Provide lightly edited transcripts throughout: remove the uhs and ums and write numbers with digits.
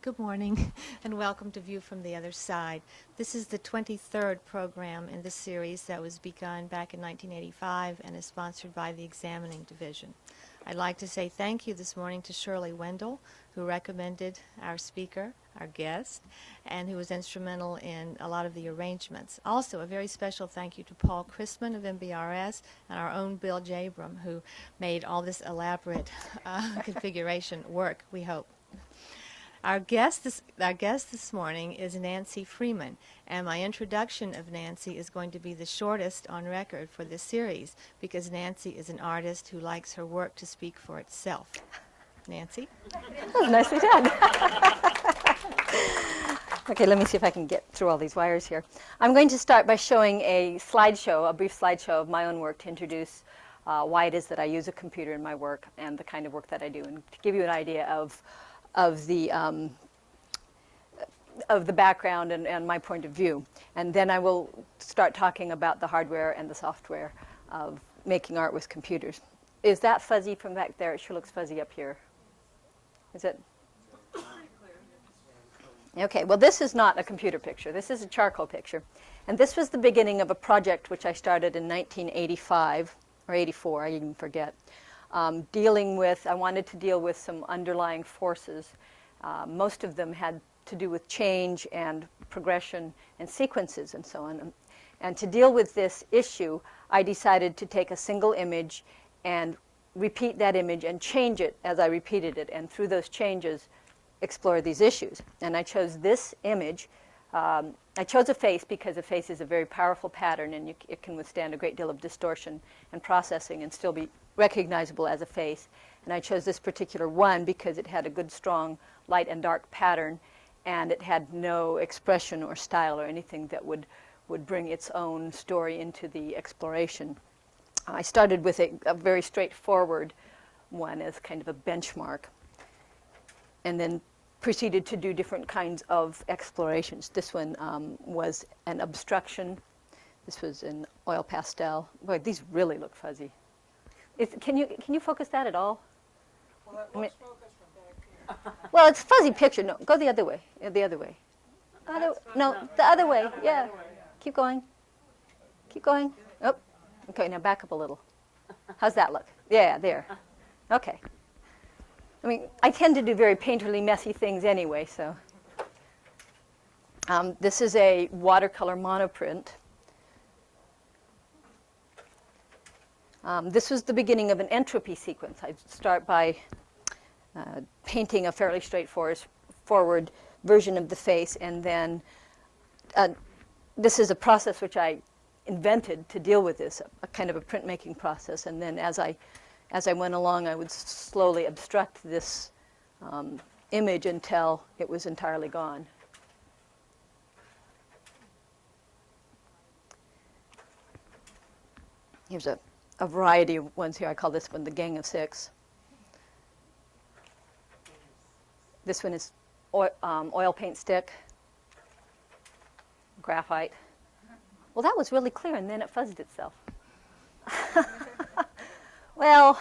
Good morning, and welcome to View from the Other Side. This is the 23rd program in this series that was begun back in 1985 and is sponsored by the Examining Division. I'd like to say thank you this morning to Shirley Wendell, who recommended our speaker, our guest, and who was instrumental in a lot of the arrangements. Also, a very special thank you to Paul Chrisman of MBRS and our own Bill Jabram, who made all this elaborate configuration work, we hope. Our guest this morning is Nancy Freeman, and my introduction of Nancy is going to be the shortest on record for this series because Nancy is an artist who likes her work to speak for itself. Nancy? That was nicely done. Okay, let me see if I can get through all these wires here. I'm going to start by showing a slideshow, a brief slideshow of my own work to introduce why it is that I use a computer in my work and the kind of work that I do, and to give you an idea of the background and my point of view. And then I will start talking about the hardware and the software of making art with computers. Is that fuzzy from back there? It sure looks fuzzy up here. Is it? Okay, well this is not a computer picture. This is a charcoal picture. And this was the beginning of a project which I started in 1985, or 84, I even forget. I wanted to deal with some underlying forces. Most of them had to do with change and progression and sequences and so on. And to deal with this issue, I decided to take a single image and repeat that image and change it as I repeated it, and through those changes, explore these issues. And I chose this image. I chose a face because a face is a very powerful pattern, and it can withstand a great deal of distortion and processing and still be recognizable as a face. And I chose this particular one because it had a good, strong light and dark pattern, and it had no expression or style or anything that would bring its own story into the exploration. I started with a very straightforward one as kind of a benchmark, and then proceeded to do different kinds of explorations. This one was an obstruction. This was an oil pastel. Boy, these really look fuzzy. Can you focus that at all? Well, that looks focused from back here. Well, it's a fuzzy picture. No, go the other way. The other way. The other way. Yeah. Keep going. Keep going. Oh, okay. Now back up a little. How's that look? Yeah, there. Okay. I mean, I tend to do very painterly, messy things anyway. So this is a watercolor monoprint. This was the beginning of an entropy sequence. I'd start by painting a fairly straightforward version of the face, and then this is a process which I invented to deal with this, a kind of a printmaking process. And then as I went along, I would slowly obstruct this image until it was entirely gone. Here's a variety of ones here. I call this one the Gang of Six. This one is oil paint stick, graphite. Well, that was really clear, and then it fuzzed itself. Well,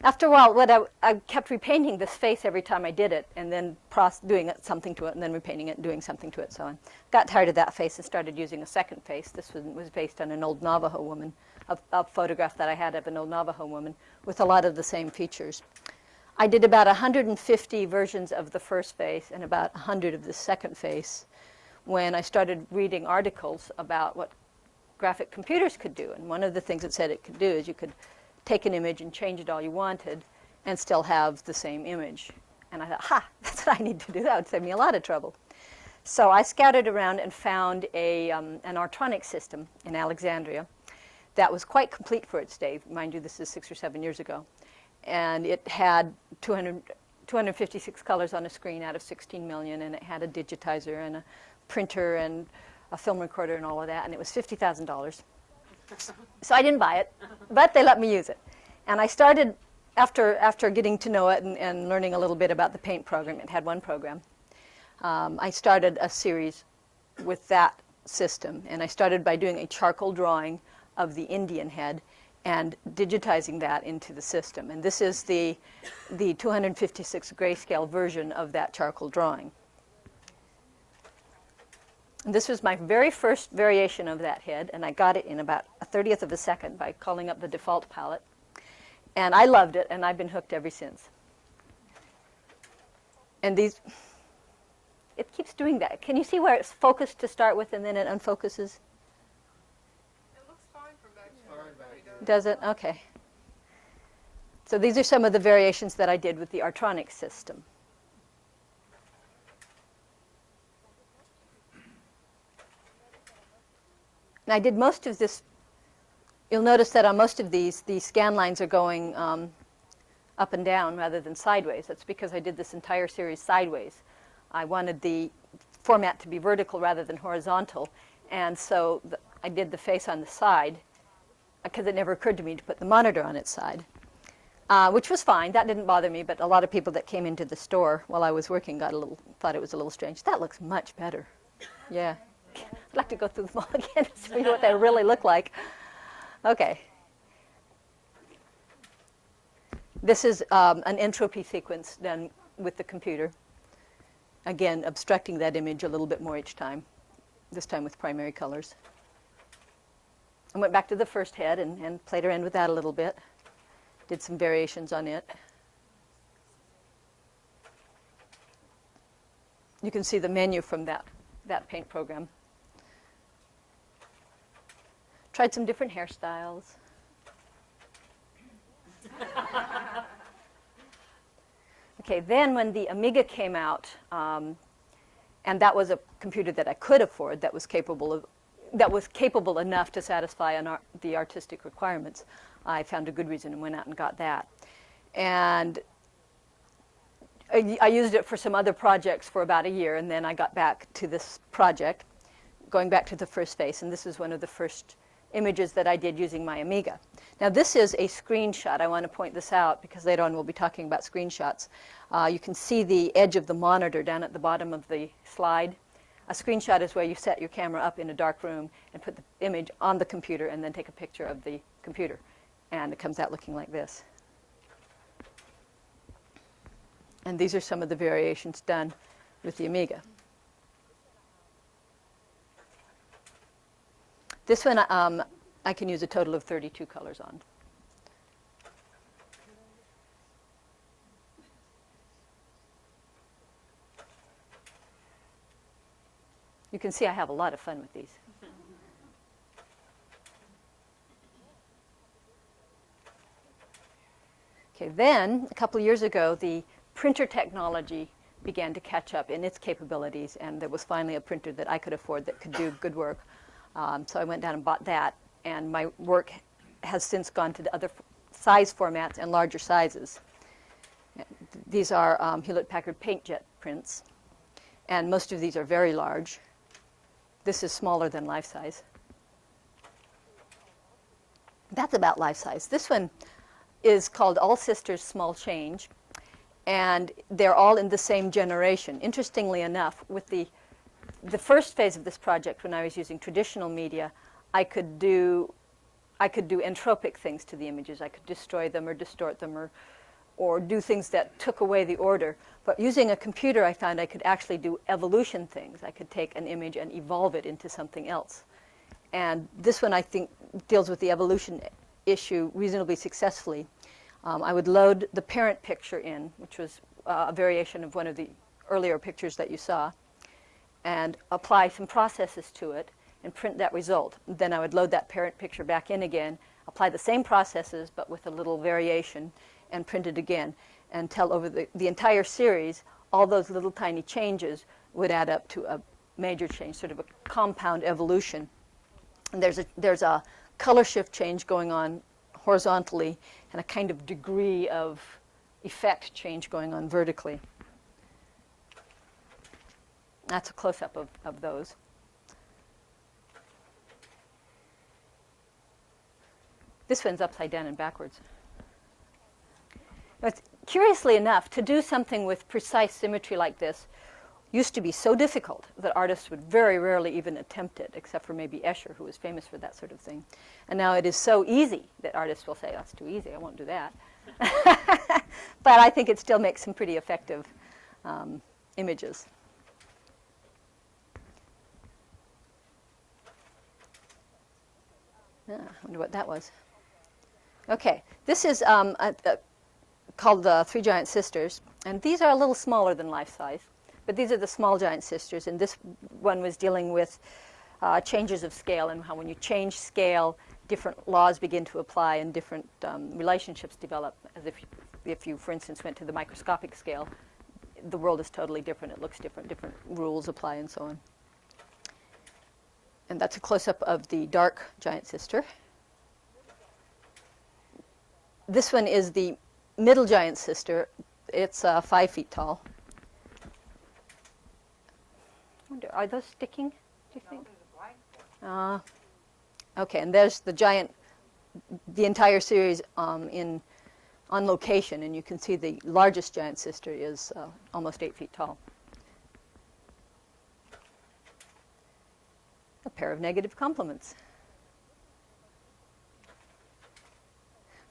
after a while, I kept repainting this face every time I did it, and then doing something to it, and then repainting it and doing something to it, so on. Got tired of that face and started using a second face. This one was based on an old Navajo woman, a photograph that I had of an old Navajo woman with a lot of the same features. I did about 150 versions of the first face and about 100 of the second face when I started reading articles about what graphic computers could do. And one of the things it said it could do is you could take an image and change it all you wanted and still have the same image. And I thought, that's what I need to do. That would save me a lot of trouble. So I scouted around and found an Artronic system in Alexandria that was quite complete for its day. Mind you, this is 6 or 7 years ago. And it had 256 colors on a screen out of 16 million, and it had a digitizer and a printer and a film recorder and all of that, and it was $50,000. So I didn't buy it, but they let me use it. And I started, after getting to know it and learning a little bit about the paint program, it had one program, I started a series with that system. And I started by doing a charcoal drawing of the Indian head and digitizing that into the system. And this is the 256 grayscale version of that charcoal drawing. And this was my very first variation of that head, and I got it in about a 30th of a second by calling up the default palette. And I loved it, and I've been hooked ever since. And these, it keeps doing that. Can you see where it's focused to start with and then it unfocuses? It looks fine from back here. Does it? Okay. So these are some of the variations that I did with the Artronic system. And I did most of this. You'll notice that on most of these scan lines are going up and down rather than sideways. That's because I did this entire series sideways. I wanted the format to be vertical rather than horizontal, and so I did the face on the side because it never occurred to me to put the monitor on its side, which was fine. That didn't bother me, but a lot of people that came into the store while I was working thought it was a little strange. That looks much better. Yeah. I'd like to go through them all again to see what they really look like. Okay. This is an entropy sequence done with the computer. Again, obstructing that image a little bit more each time, this time with primary colors. I went back to the first head and played around with that a little bit. Did some variations on it. You can see the menu from that paint program. Tried some different hairstyles. Okay, then when the Amiga came out, and that was a computer that I could afford, that was capable enough to satisfy the artistic requirements, I found a good reason and went out and got that. And I used it for some other projects for about a year, and then I got back to this project, going back to the first face, and this is one of the first images that I did using my Amiga. Now this is a screenshot. I want to point this out because later on we'll be talking about screenshots. You can see the edge of the monitor down at the bottom of the slide. A screenshot is where you set your camera up in a dark room and put the image on the computer and then take a picture of the computer. And it comes out looking like this. And these are some of the variations done with the Amiga. This one I can use a total of 32 colors on. You can see I have a lot of fun with these. Okay, then a couple of years ago, the printer technology began to catch up in its capabilities, and there was finally a printer that I could afford that could do good work. So I went down and bought that, and my work has since gone to the other size formats and larger sizes. These are Hewlett-Packard PaintJet prints, and most of these are very large. This is smaller than life size. That's about life size. This one is called All Sisters Small Change, and they're all in the same generation. Interestingly enough, with the first phase of this project, when I was using traditional media, I could do entropic things to the images. I could destroy them or distort them or do things that took away the order. But using a computer, I found I could actually do evolution things. I could take an image and evolve it into something else. And this one, I think, deals with the evolution issue reasonably successfully. I would load the parent picture in, which was a variation of one of the earlier pictures that you saw, and apply some processes to it and print that result. Then I would load that parent picture back in again, apply the same processes but with a little variation, and print it again, until over the entire series, all those little tiny changes would add up to a major change, sort of a compound evolution. And there's a color shift change going on horizontally and a kind of degree of effect change going on vertically. That's a close-up of those. This one's upside down and backwards. But curiously enough, to do something with precise symmetry like this, used to be so difficult that artists would very rarely even attempt it, except for maybe Escher, who was famous for that sort of thing. And now it is so easy that artists will say, that's too easy, I won't do that. But I think it still makes some pretty effective images. I wonder what that was. Okay, this is called the Three Giant Sisters, and these are a little smaller than life size, but these are the small giant sisters, and this one was dealing with changes of scale and how when you change scale, different laws begin to apply and different relationships develop, as if you, for instance, went to the microscopic scale, the world is totally different, it looks different, different rules apply and so on. And that's a close-up of the dark giant sister. This one is the middle giant sister. It's 5 feet tall. I wonder, are those sticking, do you think? Okay, and there's the giant, the entire series on location, and you can see the largest giant sister is almost 8 feet tall. A pair of negative complements.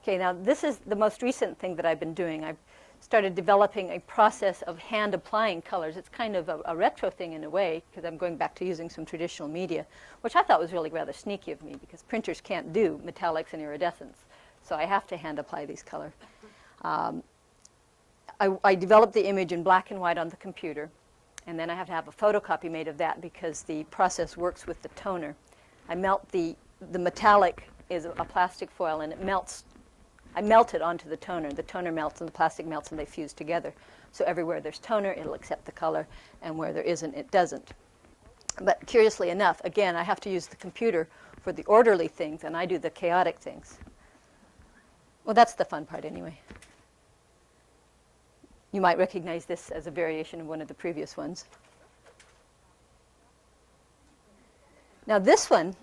Okay, now this is the most recent thing that I've been doing. I've started developing a process of hand applying colors. It's kind of a retro thing in a way, because I'm going back to using some traditional media, which I thought was really rather sneaky of me, because printers can't do metallics and iridescence. So I have to hand apply these colors. I developed the image in black and white on the computer, and then I have to have a photocopy made of that because the process works with the toner. I melt the metallic is a plastic foil, and it melts. I melt it onto the toner. The toner melts and the plastic melts and they fuse together. So everywhere there's toner, it'll accept the color, and where there isn't, it doesn't. But curiously enough, again, I have to use the computer for the orderly things, and I do the chaotic things. Well, that's the fun part anyway. You might recognize this as a variation of one of the previous ones. Now this one,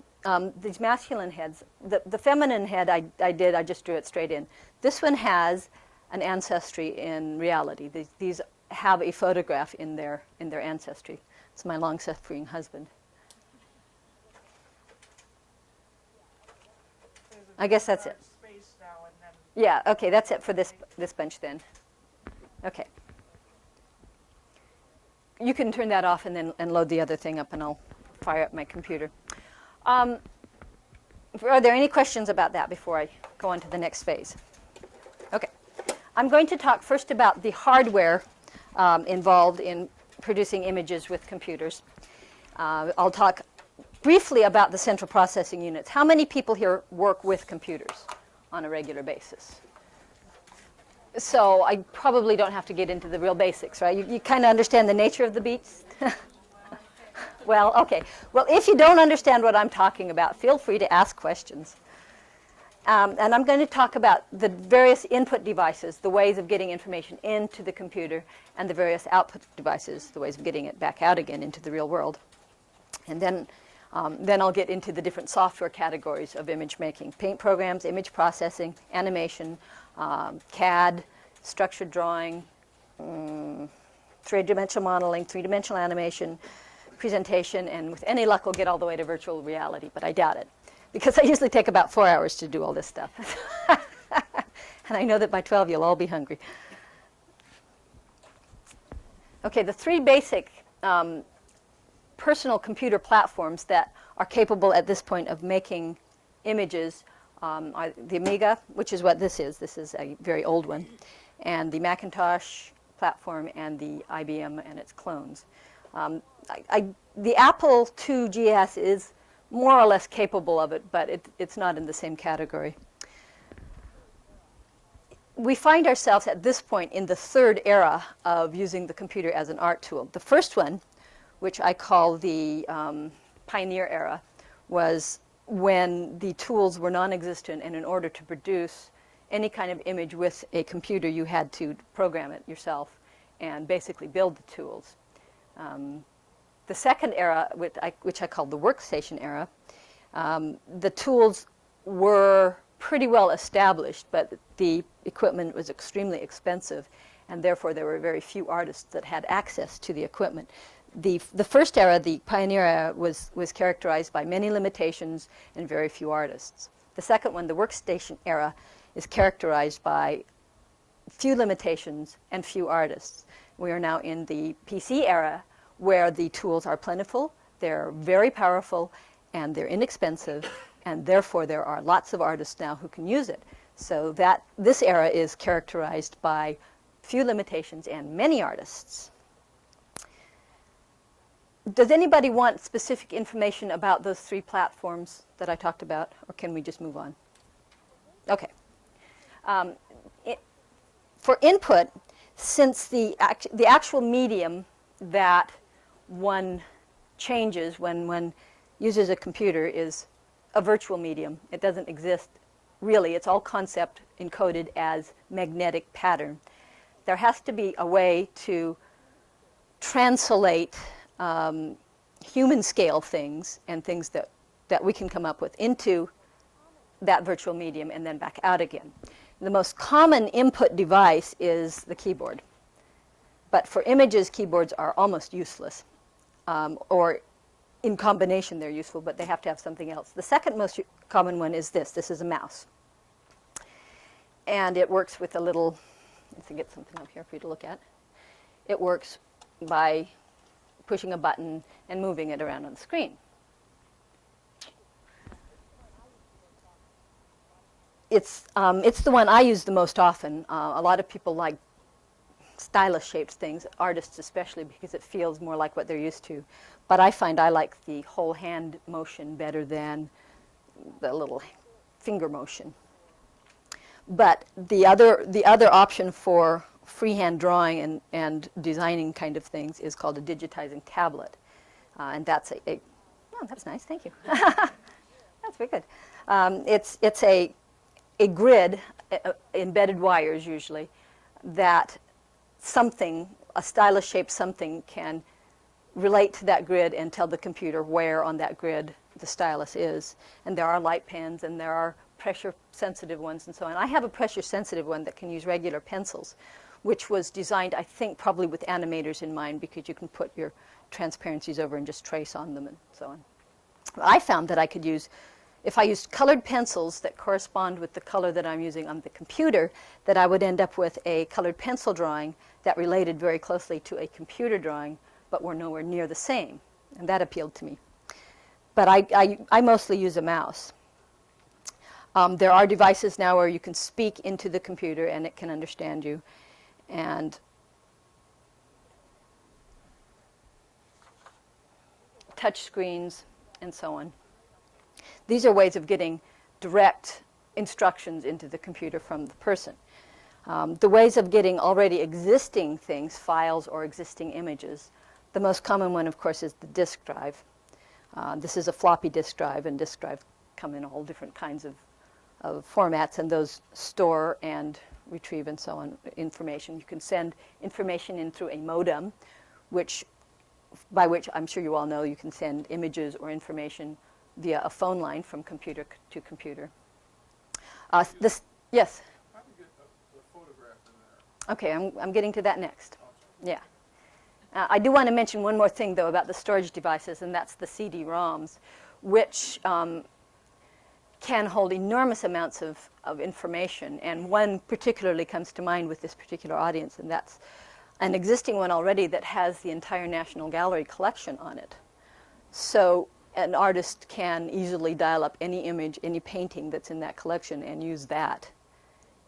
these masculine heads, the feminine head I just drew it straight in. This one has an ancestry in reality. These have a photograph in their ancestry. It's my long-suffering husband. I guess that's it. Yeah, okay, that's it for this bunch then. Okay. You can turn that off and then load the other thing up, and I'll fire up my computer. Are there any questions about that before I go on to the next phase? Okay. I'm going to talk first about the hardware involved in producing images with computers. I'll talk briefly about the central processing units. How many people here work with computers on a regular basis? So I probably don't have to get into the real basics, right? You kind of understand the nature of the beats? Well, okay. Well, if you don't understand what I'm talking about, feel free to ask questions. And I'm going to talk about the various input devices, the ways of getting information into the computer, and the various output devices, the ways of getting it back out again into the real world. And then I'll get into the different software categories of image making: paint programs, image processing, animation, CAD, structured drawing, three-dimensional modeling, three-dimensional animation, presentation, and with any luck we'll get all the way to virtual reality, but I doubt it, because I usually take about 4 hours to do all this stuff. And I know that by 12 you'll all be hungry. Okay, the three basic personal computer platforms that are capable at this point of making images are the Amiga, which is what this is. This is a very old one. And the Macintosh platform and the IBM and its clones. The Apple II GS is more or less capable of it, but it's not in the same category. We find ourselves at this point in the third era of using the computer as an art tool. The first one, which I call the pioneer era, was when the tools were non-existent, and in order to produce any kind of image with a computer, you had to program it yourself and basically build the tools. The second era, which I call the workstation era, the tools were pretty well established, but the equipment was extremely expensive, and therefore there were very few artists that had access to the equipment. The first era, the pioneer era, was characterized by many limitations and very few artists. The second one, the workstation era, is characterized by few limitations and few artists. We are now in the PC era, where the tools are plentiful, they're very powerful, and they're inexpensive, and therefore there are lots of artists now who can use it. So that this era is characterized by few limitations and many artists. Does anybody want specific information about those three platforms that I talked about, or can we just move on? Okay. For input, since the actual medium that one changes when one uses a computer is a virtual medium, it doesn't exist really. It's all concept encoded as magnetic pattern. There has to be a way to translate human scale things and things that we can come up with into that virtual medium and then back out again. The most common input device is the keyboard. But for images, keyboards are almost useless. Or in combination, they're useful, but they have to have something else. The second most common one is this. This is a mouse. And it works with a little, let's get something up here for you to look at. It works by pushing a button and moving it around on the screen. It's the one I use the most often. A lot of people like stylus-shaped things, artists especially, because it feels more like what they're used to. But I find I like the whole hand motion better than the little finger motion. But the other option for freehand drawing and designing kind of things is called a digitizing tablet. And that's oh, that's nice, thank you. That's very good. It's a grid, embedded wires usually, that something, a stylus-shaped something, can relate to that grid and tell the computer where on that grid the stylus is. And there are light pens and there are pressure-sensitive ones and so on. I have a pressure-sensitive one that can use regular pencils, which was designed, I think, probably with animators in mind, because you can put your transparencies over and just trace on them and so on. I found that I could use, if I used colored pencils that correspond with the color that I'm using on the computer, that I would end up with a colored pencil drawing that related very closely to a computer drawing, but were nowhere near the same. And that appealed to me. But I mostly use a mouse. There are devices now where you can speak into the computer and it can understand you. And touch screens and so on. These are ways of getting direct instructions into the computer from the person. The ways of getting already existing things, files or existing images, the most common one, of course, is the disk drive. This is a floppy disk drive, and disk drives come in all different kinds of formats, and those store and retrieve and so on information. You can send information in through a modem, by which I'm sure you all know you can send images or information via a phone line from computer to computer. Yes? How do you get the photograph in there? Okay, I'm getting to that next. Yeah. I do want to mention one more thing, though, about the storage devices, and that's the CD-ROMs, which can hold enormous amounts of information. And one particularly comes to mind with this particular audience, and that's an existing one already that has the entire National Gallery collection on it. So an artist can easily dial up any image, any painting that's in that collection and use that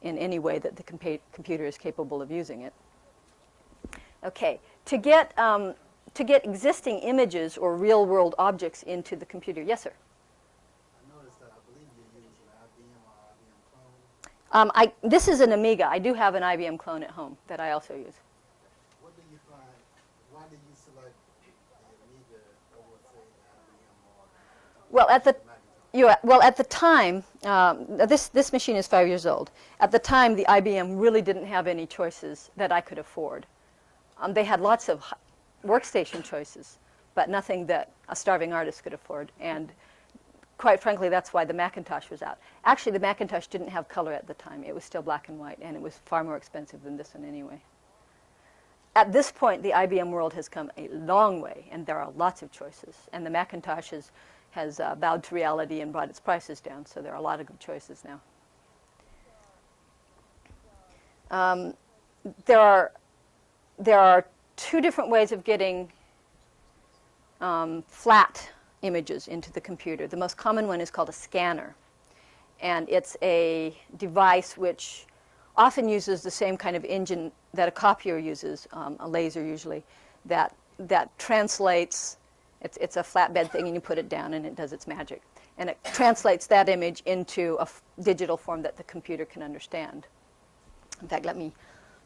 in any way that the computer is capable of using it. Okay, to get existing images or real-world objects into the computer. Yes, sir? I noticed that I believe you're using IBM or IBM clone. This is an Amiga. I do have an IBM clone at home that I also use. What do you find, why did you select the Amiga over, say, IBM or Well, at the Macintosh? at the time, this machine is 5 years old. At the time, the IBM really didn't have any choices that I could afford. They had lots of workstation choices, but nothing that a starving artist could afford. And quite frankly, that's why the Macintosh was out. Actually, the Macintosh didn't have color at the time. It was still black and white, and it was far more expensive than this one anyway. At this point, the IBM world has come a long way, and there are lots of choices. And the Macintosh has bowed to reality and brought its prices down, so there are a lot of good choices now. There are two different ways of getting flat images into the computer. The most common one is called a scanner, and it's a device which often uses the same kind of engine that a copier uses, a laser usually, that translates. It's a flatbed thing, and you put it down, and it does its magic. And it translates that image into a digital form that the computer can understand. In fact, let me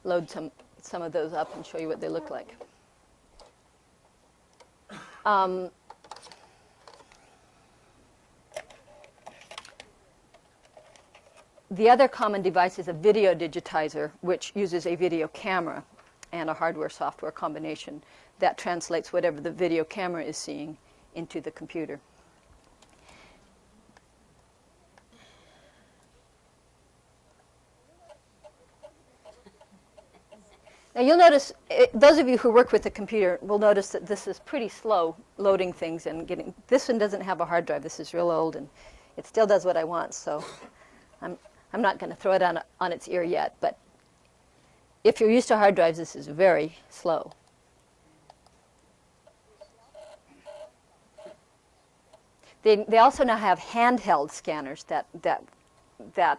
load some of those up and show you what they look like. The other common device is a video digitizer, which uses a video camera and a hardware-software combination that translates whatever the video camera is seeing into the computer. Now you'll notice, those of you who work with the computer will notice that this is pretty slow loading things and getting. This one doesn't have a hard drive. This is real old, and it still does what I want. So I'm not going to throw it on its ear yet. But if you're used to hard drives, this is very slow. They also now have handheld scanners that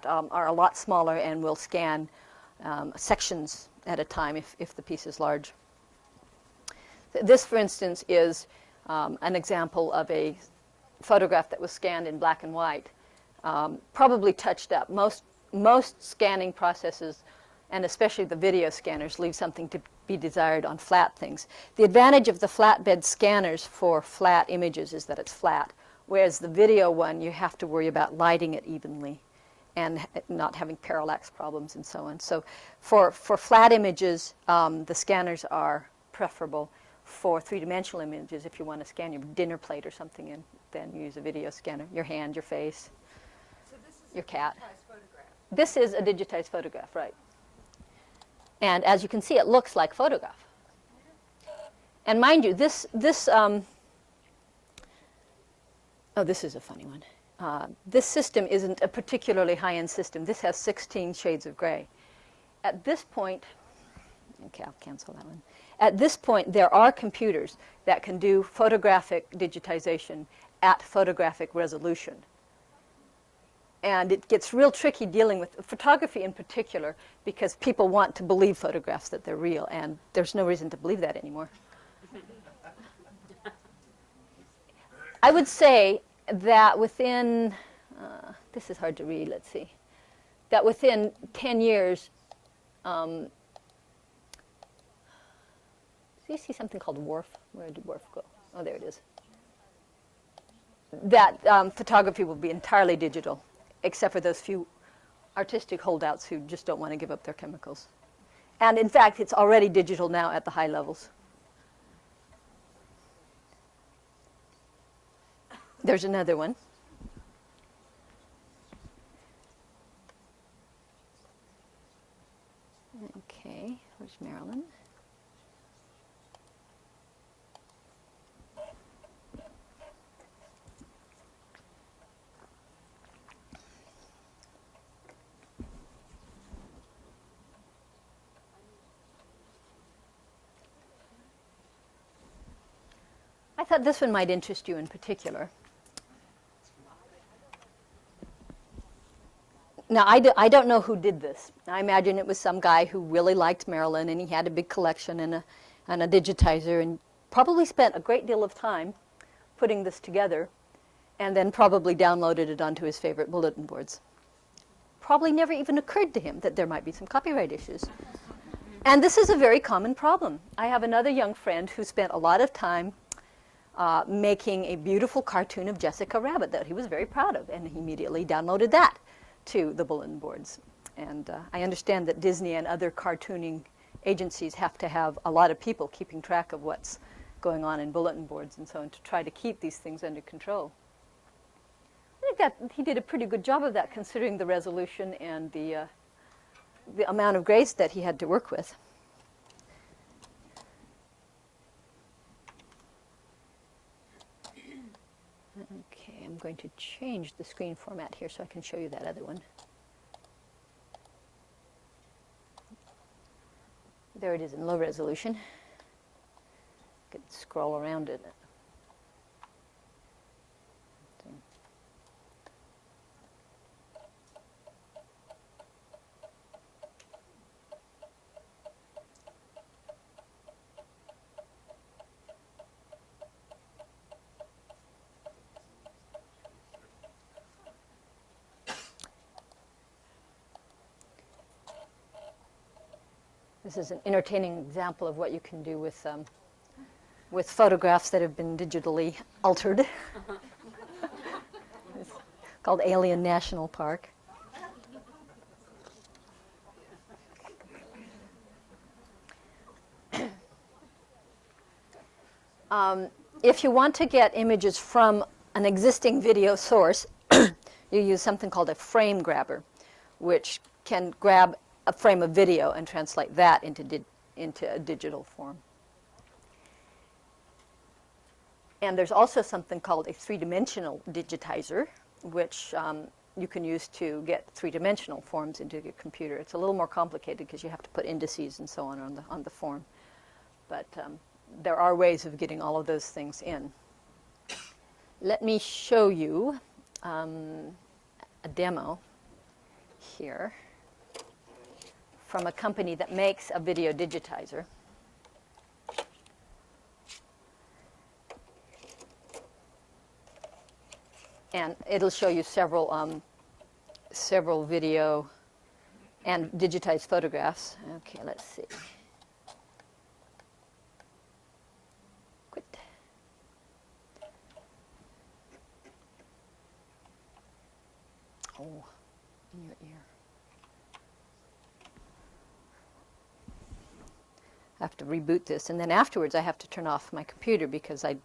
are a lot smaller and will scan sections at a time if the piece is large. This, for instance, is an example of a photograph that was scanned in black and white, probably touched up. Most scanning processes, and especially the video scanners, leave something to be desired on flat things. The advantage of the flatbed scanners for flat images is that it's flat, whereas the video one, you have to worry about lighting it evenly and not having parallax problems and so on. So for flat images, the scanners are preferable. For three-dimensional images, if you want to scan your dinner plate or something, and then you use a video scanner, your hand, your face, So this is your cat. a digitized photograph. This is a digitized photograph, right. And as you can see, it looks like photograph. And mind you, this is a funny one. This system isn't a particularly high-end system. This has 16 shades of gray. At this point, okay, I'll cancel that one. At this point, there are computers that can do photographic digitization at photographic resolution. And it gets real tricky dealing with photography in particular, because people want to believe photographs that they're real, and there's no reason to believe that anymore. I would say that within, this is hard to read, let's see, that within 10 years, do you see something called WARF? Where did WARF go? Oh, there it is. That photography will be entirely digital, except for those few artistic holdouts who just don't want to give up their chemicals. And in fact, it's already digital now at the high levels. There's another one. Okay, where's Marilyn? I thought this one might interest you in particular. Now, I don't know who did this. I imagine it was some guy who really liked Marilyn, and he had a big collection and a digitizer, and probably spent a great deal of time putting this together, and then probably downloaded it onto his favorite bulletin boards. Probably never even occurred to him that there might be some copyright issues. And this is a very common problem. I have another young friend who spent a lot of time making a beautiful cartoon of Jessica Rabbit that he was very proud of, and he immediately downloaded that to the bulletin boards. And I understand that Disney and other cartooning agencies have to have a lot of people keeping track of what's going on in bulletin boards and so on to try to keep these things under control. I think that he did a pretty good job of that, considering the resolution and the amount of grace that he had to work with. going to change the screen format here so I can show you that other one. There it is in low resolution. You can scroll around it. This is an entertaining example of what you can do with photographs that have been digitally altered. It's called Alien National Park. If you want to get images from an existing video source, you use something called a frame grabber, which can grab a frame of video and translate that into a digital form. And there's also something called a three-dimensional digitizer, which you can use to get three-dimensional forms into your computer. It's a little more complicated because you have to put indices and so on the form. But there are ways of getting all of those things in. Let me show you a demo here from a company that makes a video digitizer. And it'll show you several video and digitized photographs. Okay, let's see. Quit. Oh, in your ear. I have to reboot this, and then afterwards I have to turn off my computer because I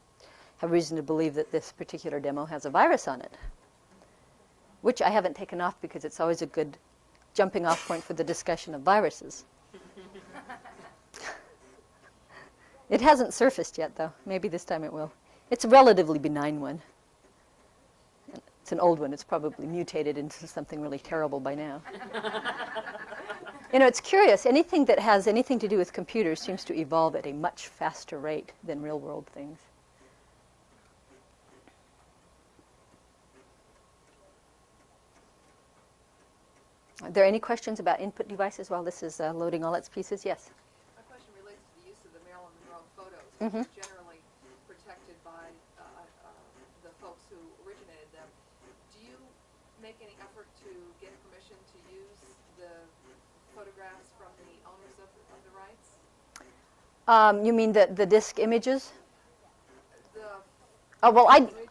have reason to believe that this particular demo has a virus on it, which I haven't taken off because it's always a good jumping off point for the discussion of viruses. It hasn't surfaced yet, though. Maybe this time it will. It's a relatively benign one. It's an old one. It's probably mutated into something really terrible by now. You know, it's curious. Anything that has anything to do with computers seems to evolve at a much faster rate than real-world things. Are there any questions about input devices while this is loading all its pieces? Yes? My question relates to the use of the Marilyn Monroe photos, Mm-hmm. which is generally protected by the folks who originated them. Do you make any effort to get permission to use the photographs from the owners of the rights? You mean the disk images? The Oh, well,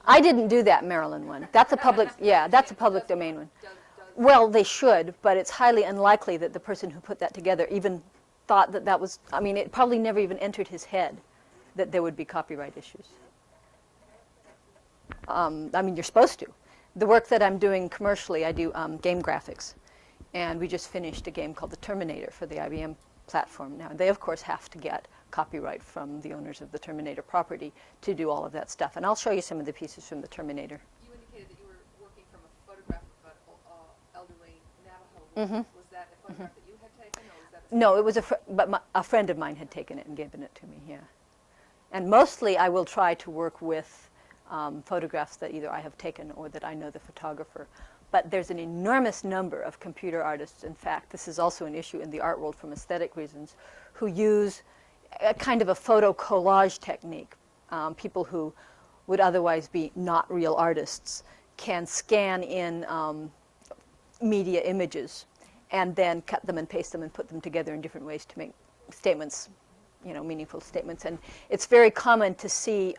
I didn't do that Maryland one. That's a public, yeah, that's a public domain one. does Well, they should, but it's highly unlikely that the person who put that together even thought that that was, I mean, it probably never even entered his head that there would be copyright issues. I mean, you're supposed to. The work that I'm doing commercially, I do game graphics. And we just finished a game called The Terminator for the IBM platform. Now, they, of course, have to get copyright from the owners of the Terminator property to do all of that stuff. And I'll show you some of the pieces from The Terminator. you indicated that you were working from a photograph of an elderly Navajo Mm-hmm. woman. Was that a photograph that you had taken, or was that a No, it was a friend of mine had taken it and given it to me, yeah. And mostly I will try to work with photographs that either I have taken or that I know the photographer. But there's an enormous number of computer artists, in fact, this is also an issue in the art world from aesthetic reasons, who use a kind of a photo collage technique. People who would otherwise be not real artists can scan in media images and then cut them and paste them and put them together in different ways to make statements, you know, meaningful statements. And it's very common to see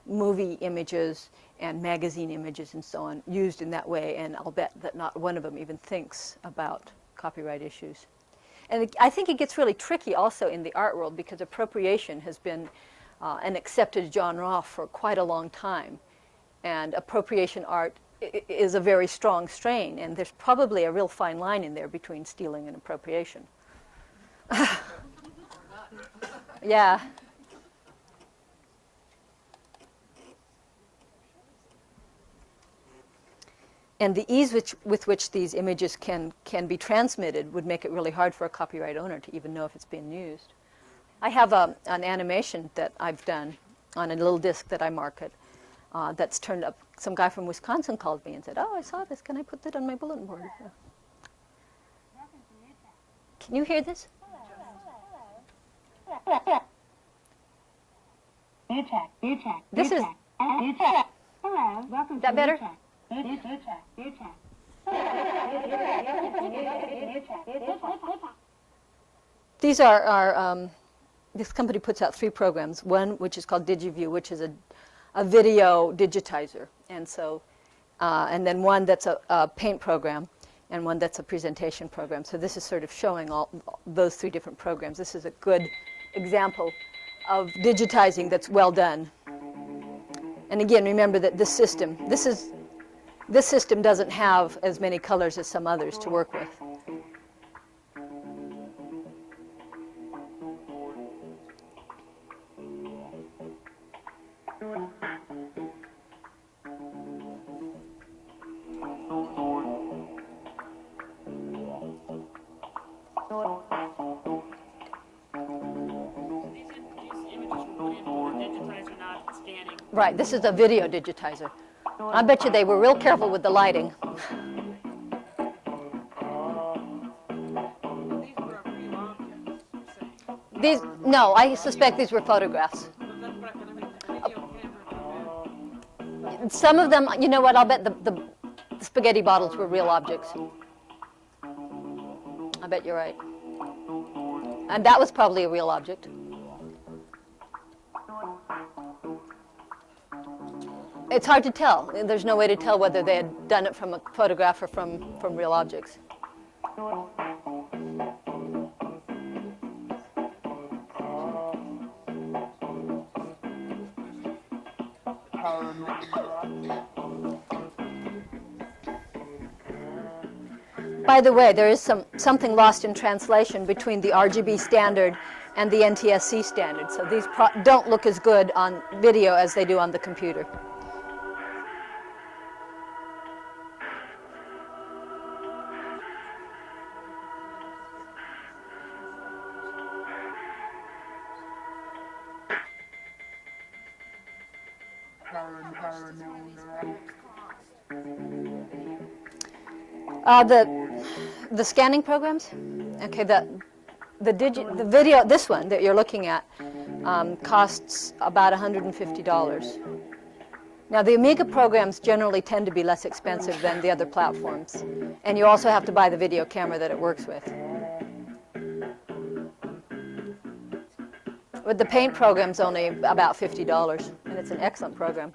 movie images and magazine images and so on used in that way, and I'll bet that not one of them even thinks about copyright issues. And I think it gets really tricky also in the art world because appropriation has been an accepted genre for quite a long time. And appropriation art is a very strong strain, and there's probably a real fine line in there between stealing and appropriation. Yeah. And the ease with which these images can be transmitted would make it really hard for a copyright owner to even know if it's being used. I have an animation that I've done on a little disc that I market that's turned up. Some guy from Wisconsin called me and said, "Oh, I saw this. Can I put that on my bulletin board?" Yeah. Can you hear this? This is. Hello, welcome Is that better? These are this company puts out 3 programs. One which is called DigiView, which is a video digitizer, and so and then one that's a paint program, and one that's a presentation program. So this is sort of showing all those 3 different programs. This is a good example of digitizing that's well done. And again, remember that this system doesn't have as many colors as some others to work with. Right, this is a video digitizer. I bet you they were real careful with the lighting. These, no, I suspect these were photographs. Some of them, you know what, I'll bet the spaghetti bottles were real objects. I bet you're right. And that was probably a real object. It's hard to tell. There's no way to tell whether they had done it from a photograph or from real objects. By the way, there is something lost in translation between the RGB standard and the NTSC standard. So these don't look as good on video as they do on the computer. The scanning programs? Okay, the video, this one that you're looking at, costs about $150. Now, the Amiga programs generally tend to be less expensive than the other platforms. And you also have to buy the video camera that it works with. But the paint program's only about $50, and it's an excellent program.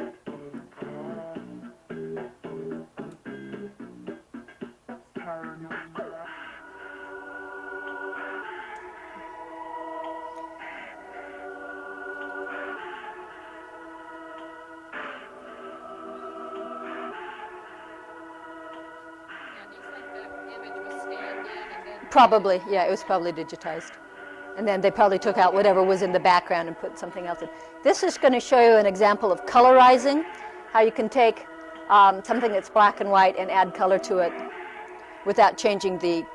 Probably, yeah, it was probably digitized. And then they probably took out whatever was in the background and put something else in. This is going to show you an example of colorizing, how you can take something that's black and white and add color to it without changing the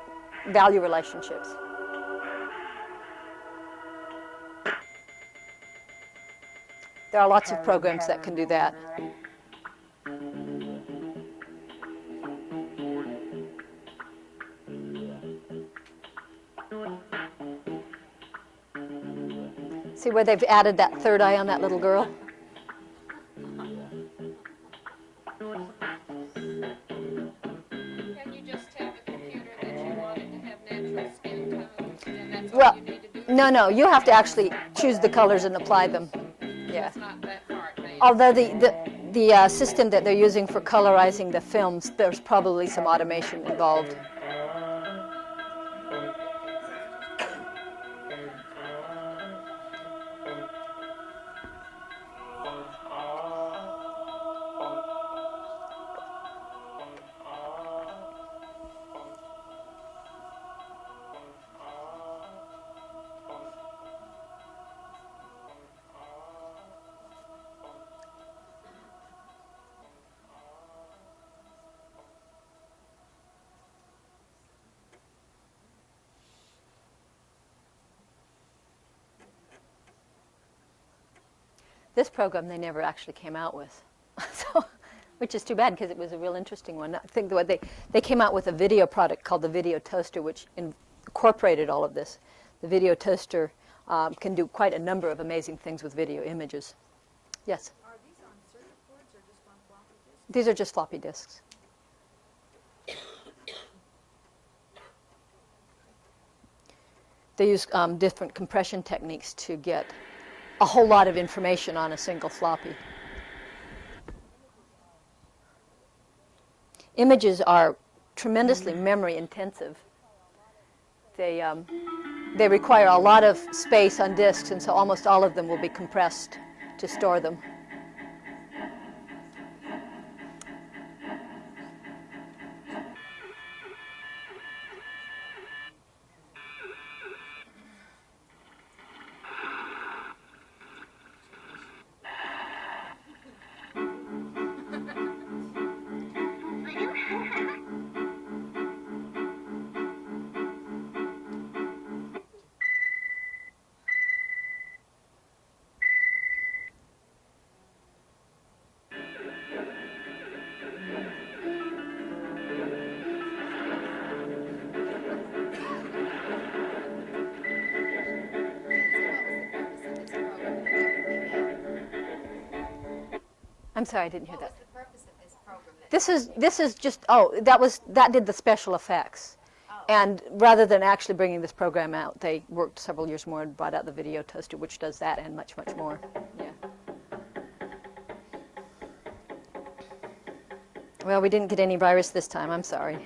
value relationships. There are lots of programs that can do that. See where they've added that third eye on that little girl? Can you just tell the computer that you want it to have natural skin tones, and that's all Well, you need to do? no, you have to actually choose the colors and apply them. Yeah. It's not that far advanced. Although the system that they're using for colorizing the films, there's probably some automation involved. This program they never actually came out with, so, which is too bad because it was a real interesting one. I think what they came out with a video product called the Video Toaster, which incorporated all of this. The Video Toaster can do quite a number of amazing things with video images. Yes? Are these on circuit boards or just on floppy disks? These are just floppy disks. They use different compression techniques to get a whole lot of information on a single floppy. Images are tremendously memory intensive. They require a lot of space on disks, and so almost all of them will be compressed to store them. I'm sorry, I didn't hear that. What's the purpose of this program? This is just that did the special effects, and rather than actually bringing this program out, they worked several years more and brought out the Video Toaster, which does that and much more. Yeah. Well, we didn't get any virus this time. I'm sorry.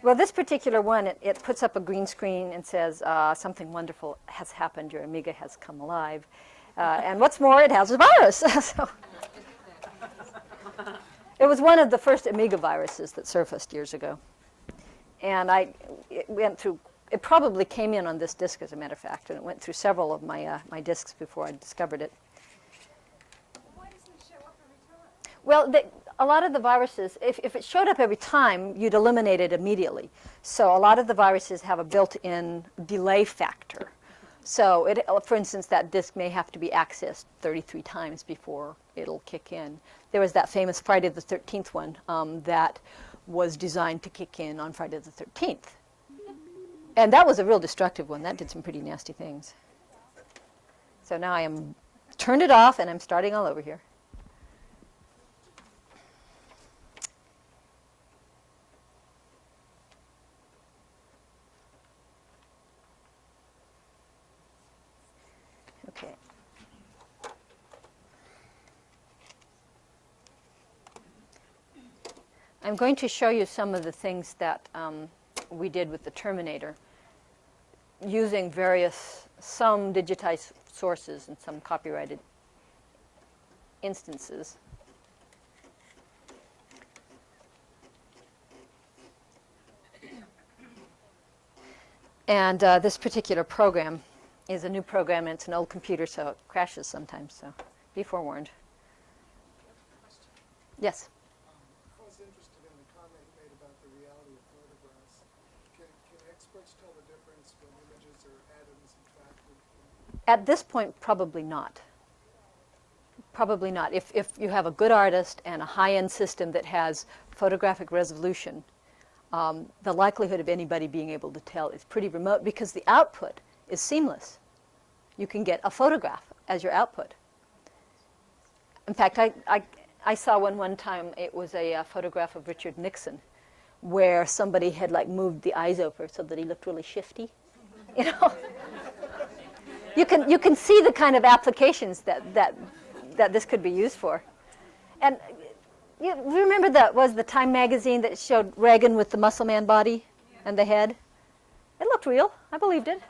Well, this particular one, it puts up a green screen and says, something wonderful has happened, your Amiga has come alive. And what's more, it has a virus. So, it was one of the first Amiga viruses that surfaced years ago. And it probably came in on this disk, as a matter of fact, and it went through several of my disks before I discovered it. Why doesn't it show up every time? Well, a lot of the viruses, if it showed up every time, you'd eliminate it immediately. So a lot of the viruses have a built-in delay factor. So, for instance, that disk may have to be accessed 33 times before it'll kick in. There was that famous Friday the 13th one that was designed to kick in on Friday the 13th. And that was a real destructive one. That did some pretty nasty things. So now I am turned it off, and I'm starting all over here. Okay. I'm going to show you some of the things that we did with the Terminator, using some digitized sources and some copyrighted instances. And this particular program is a new program, and it's an old computer, so it crashes sometimes, so be forewarned. Yes? I was interested in the comment you made about the reality of photographs. Can experts tell the difference when images are added and subtracted? At this point, probably not. Probably not. If you have a good artist and a high-end system that has photographic resolution, the likelihood of anybody being able to tell is pretty remote, because the output is seamless. You can get a photograph as your output. In fact, I saw one time. It was a photograph of Richard Nixon, where somebody had moved the eyes over so that he looked really shifty. You know, you can see the kind of applications that this could be used for. And you remember the Time magazine that showed Reagan with the muscle man body and the head? It looked real. I believed it.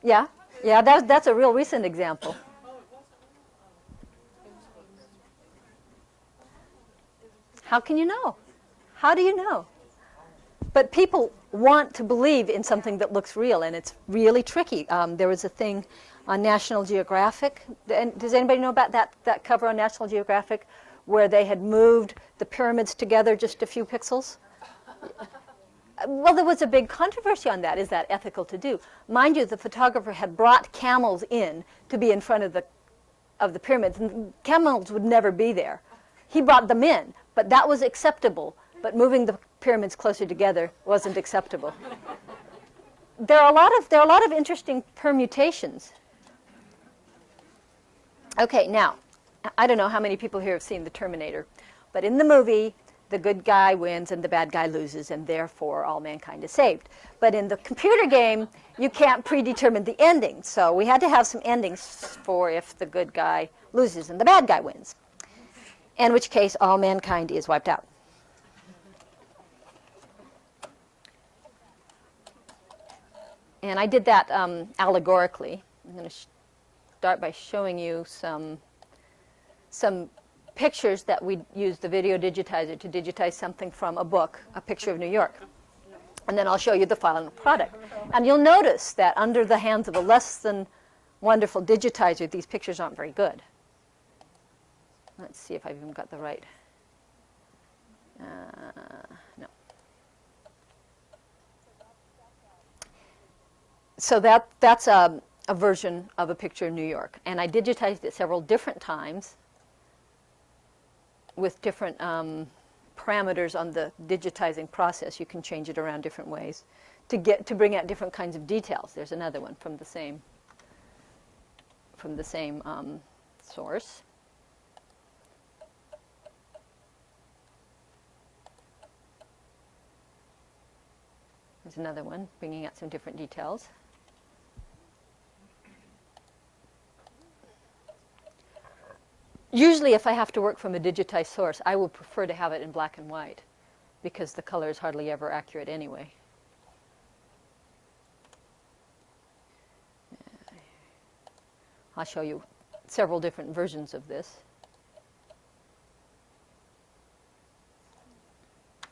Yeah, that's a real recent example. How can you know? How do you know? But people want to believe in something that looks real, and it's really tricky. There was a thing on National Geographic. And does anybody know about that cover on National Geographic where they had moved the pyramids together just a few pixels? Well, there was a big controversy on that. Is that ethical to do? Mind you, the photographer had brought camels in to be in front of the pyramids, and camels would never be there. He brought them in, but that was acceptable. But moving the pyramids closer together wasn't acceptable. There are a lot of interesting permutations. Okay, now, I don't know how many people here have seen The Terminator, but in the movie, the good guy wins and the bad guy loses, and therefore all mankind is saved. But in the computer game, you can't predetermine the ending, so we had to have some endings for if the good guy loses and the bad guy wins, in which case all mankind is wiped out. And I did that allegorically. I'm going to start by showing you some pictures that we used the video digitizer to digitize something from a book, A Picture of New York. And then I'll show you the final product. And you'll notice that under the hands of a less than wonderful digitizer, these pictures aren't very good. Let's see if I've even got the right. No. So that's a version of A Picture of New York. And I digitized it several different times with different parameters on the digitizing process. You can change it around different ways to bring out different kinds of details. There's another one from the same source. There's another one bringing out some different details. Usually, if I have to work from a digitized source, I will prefer to have it in black and white because the color is hardly ever accurate anyway. I'll show you several different versions of this. I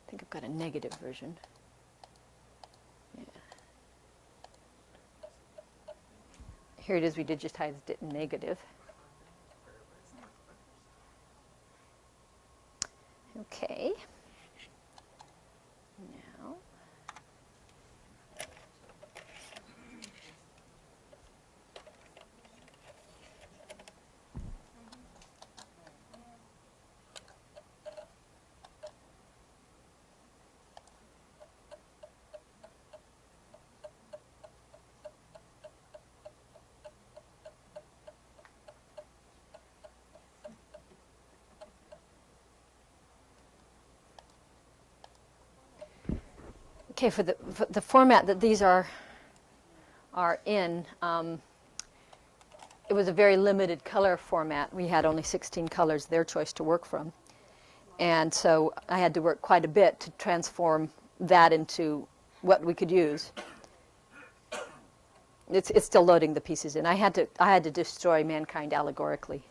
think I've got a negative version. Yeah. Here it is, we digitized it in negative. Okay. Now, okay, for the format that these are in, it was a very limited color format. We had only 16 colors, their choice to work from. And so I had to work quite a bit to transform that into what we could use. It's still loading the pieces in. I had to destroy mankind allegorically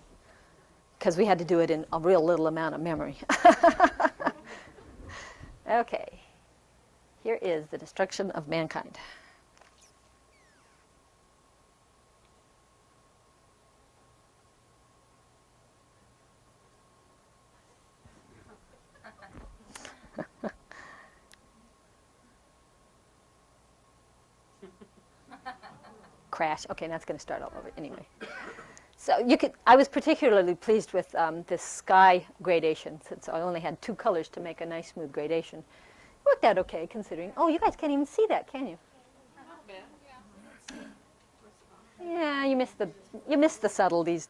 because we had to do it in a real little amount of memory. Okay. Here is the destruction of mankind. Crash. Okay, that's going to start all over anyway. So I was particularly pleased with this sky gradation since I only had two colors to make a nice smooth gradation. Worked out okay considering. Oh, you guys can't even see that, can you? Yeah, you missed the subtleties.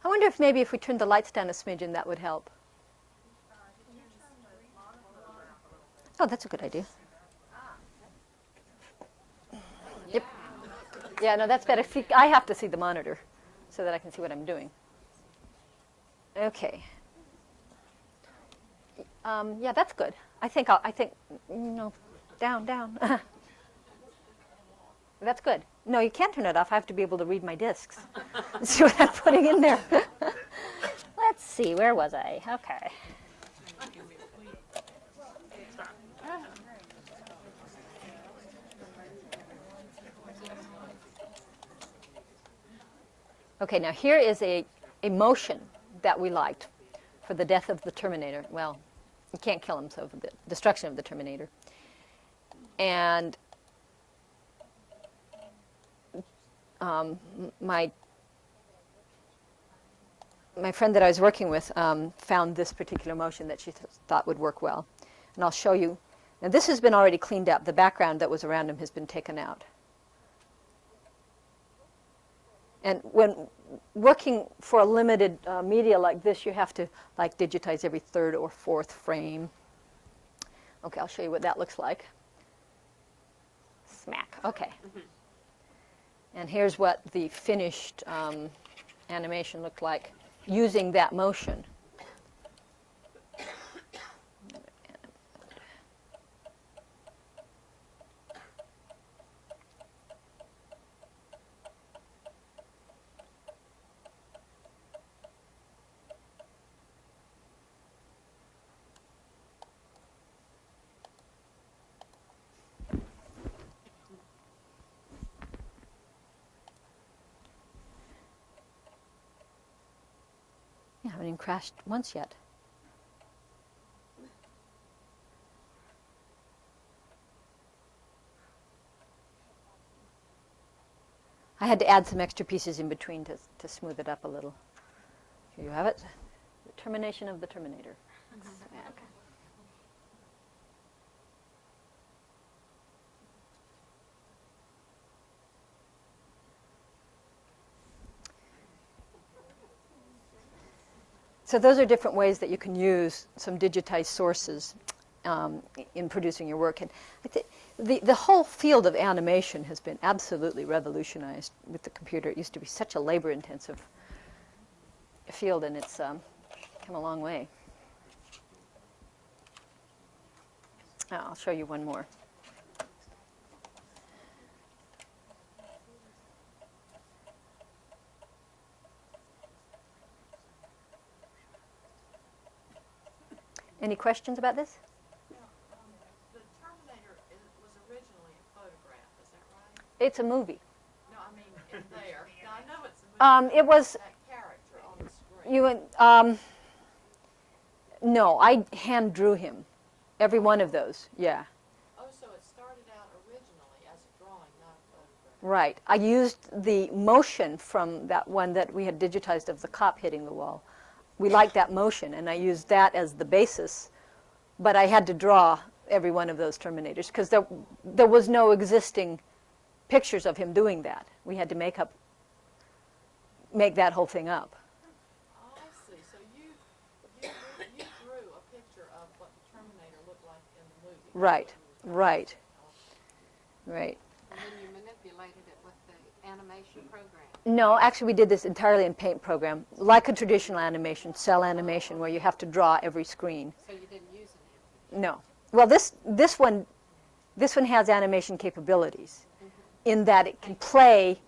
I wonder if maybe if we turned the lights down a smidgen that would help. Oh, that's a good idea. Yep. Yeah, no, that's better. See, I have to see the monitor so that I can see what I'm doing. Okay. Yeah, that's good. I think no, down. That's good. No, you can't turn it off. I have to be able to read my discs. See what I'm putting in there. Let's see, where was I? Okay. Okay, now here is a motion that we liked for the death of the Terminator. Well, you can't kill him, so for the destruction of the Terminator. And my friend that I was working with found this particular motion that she thought would work well. And I'll show you. Now this has been already cleaned up. The background that was around him has been taken out. And when working for a limited media like this, you have to like digitize every third or fourth frame. Okay, I'll show you what that looks like. Smack. Okay. And here's what the finished animation looked like using that motion. Yeah, I haven't even crashed once yet. I had to add some extra pieces in between to smooth it up a little. Here you have it. The termination of the Terminator. Smack. So those are different ways that you can use some digitized sources in producing your work. And the whole field of animation has been absolutely revolutionized with the computer. It used to be such a labor-intensive field, and it's come a long way. I'll show you one more. Any questions about this? The Terminator was originally a photograph, is that right? It's a movie. No, I mean, in there. Now, I know it's a movie. It was That character on the screen. no, I hand drew him, every one of those. Yeah, Oh, so it started out originally as a drawing, not a photograph. right. I used the motion from that one that we had digitized of the cop hitting the wall. We liked that motion, and I used that as the basis. But I had to draw every one of those Terminators because there was no existing pictures of him doing that. We had to make that whole thing up. Oh, I see. So you drew a picture of what the Terminator looked like in the movie. Right, right, right. And then you manipulated it with the animation program. No, actually we did this entirely in Paint program, like a traditional animation, cell animation, where you have to draw every screen. So you didn't use an animation. No. Well, this one has animation capabilities, in that it can play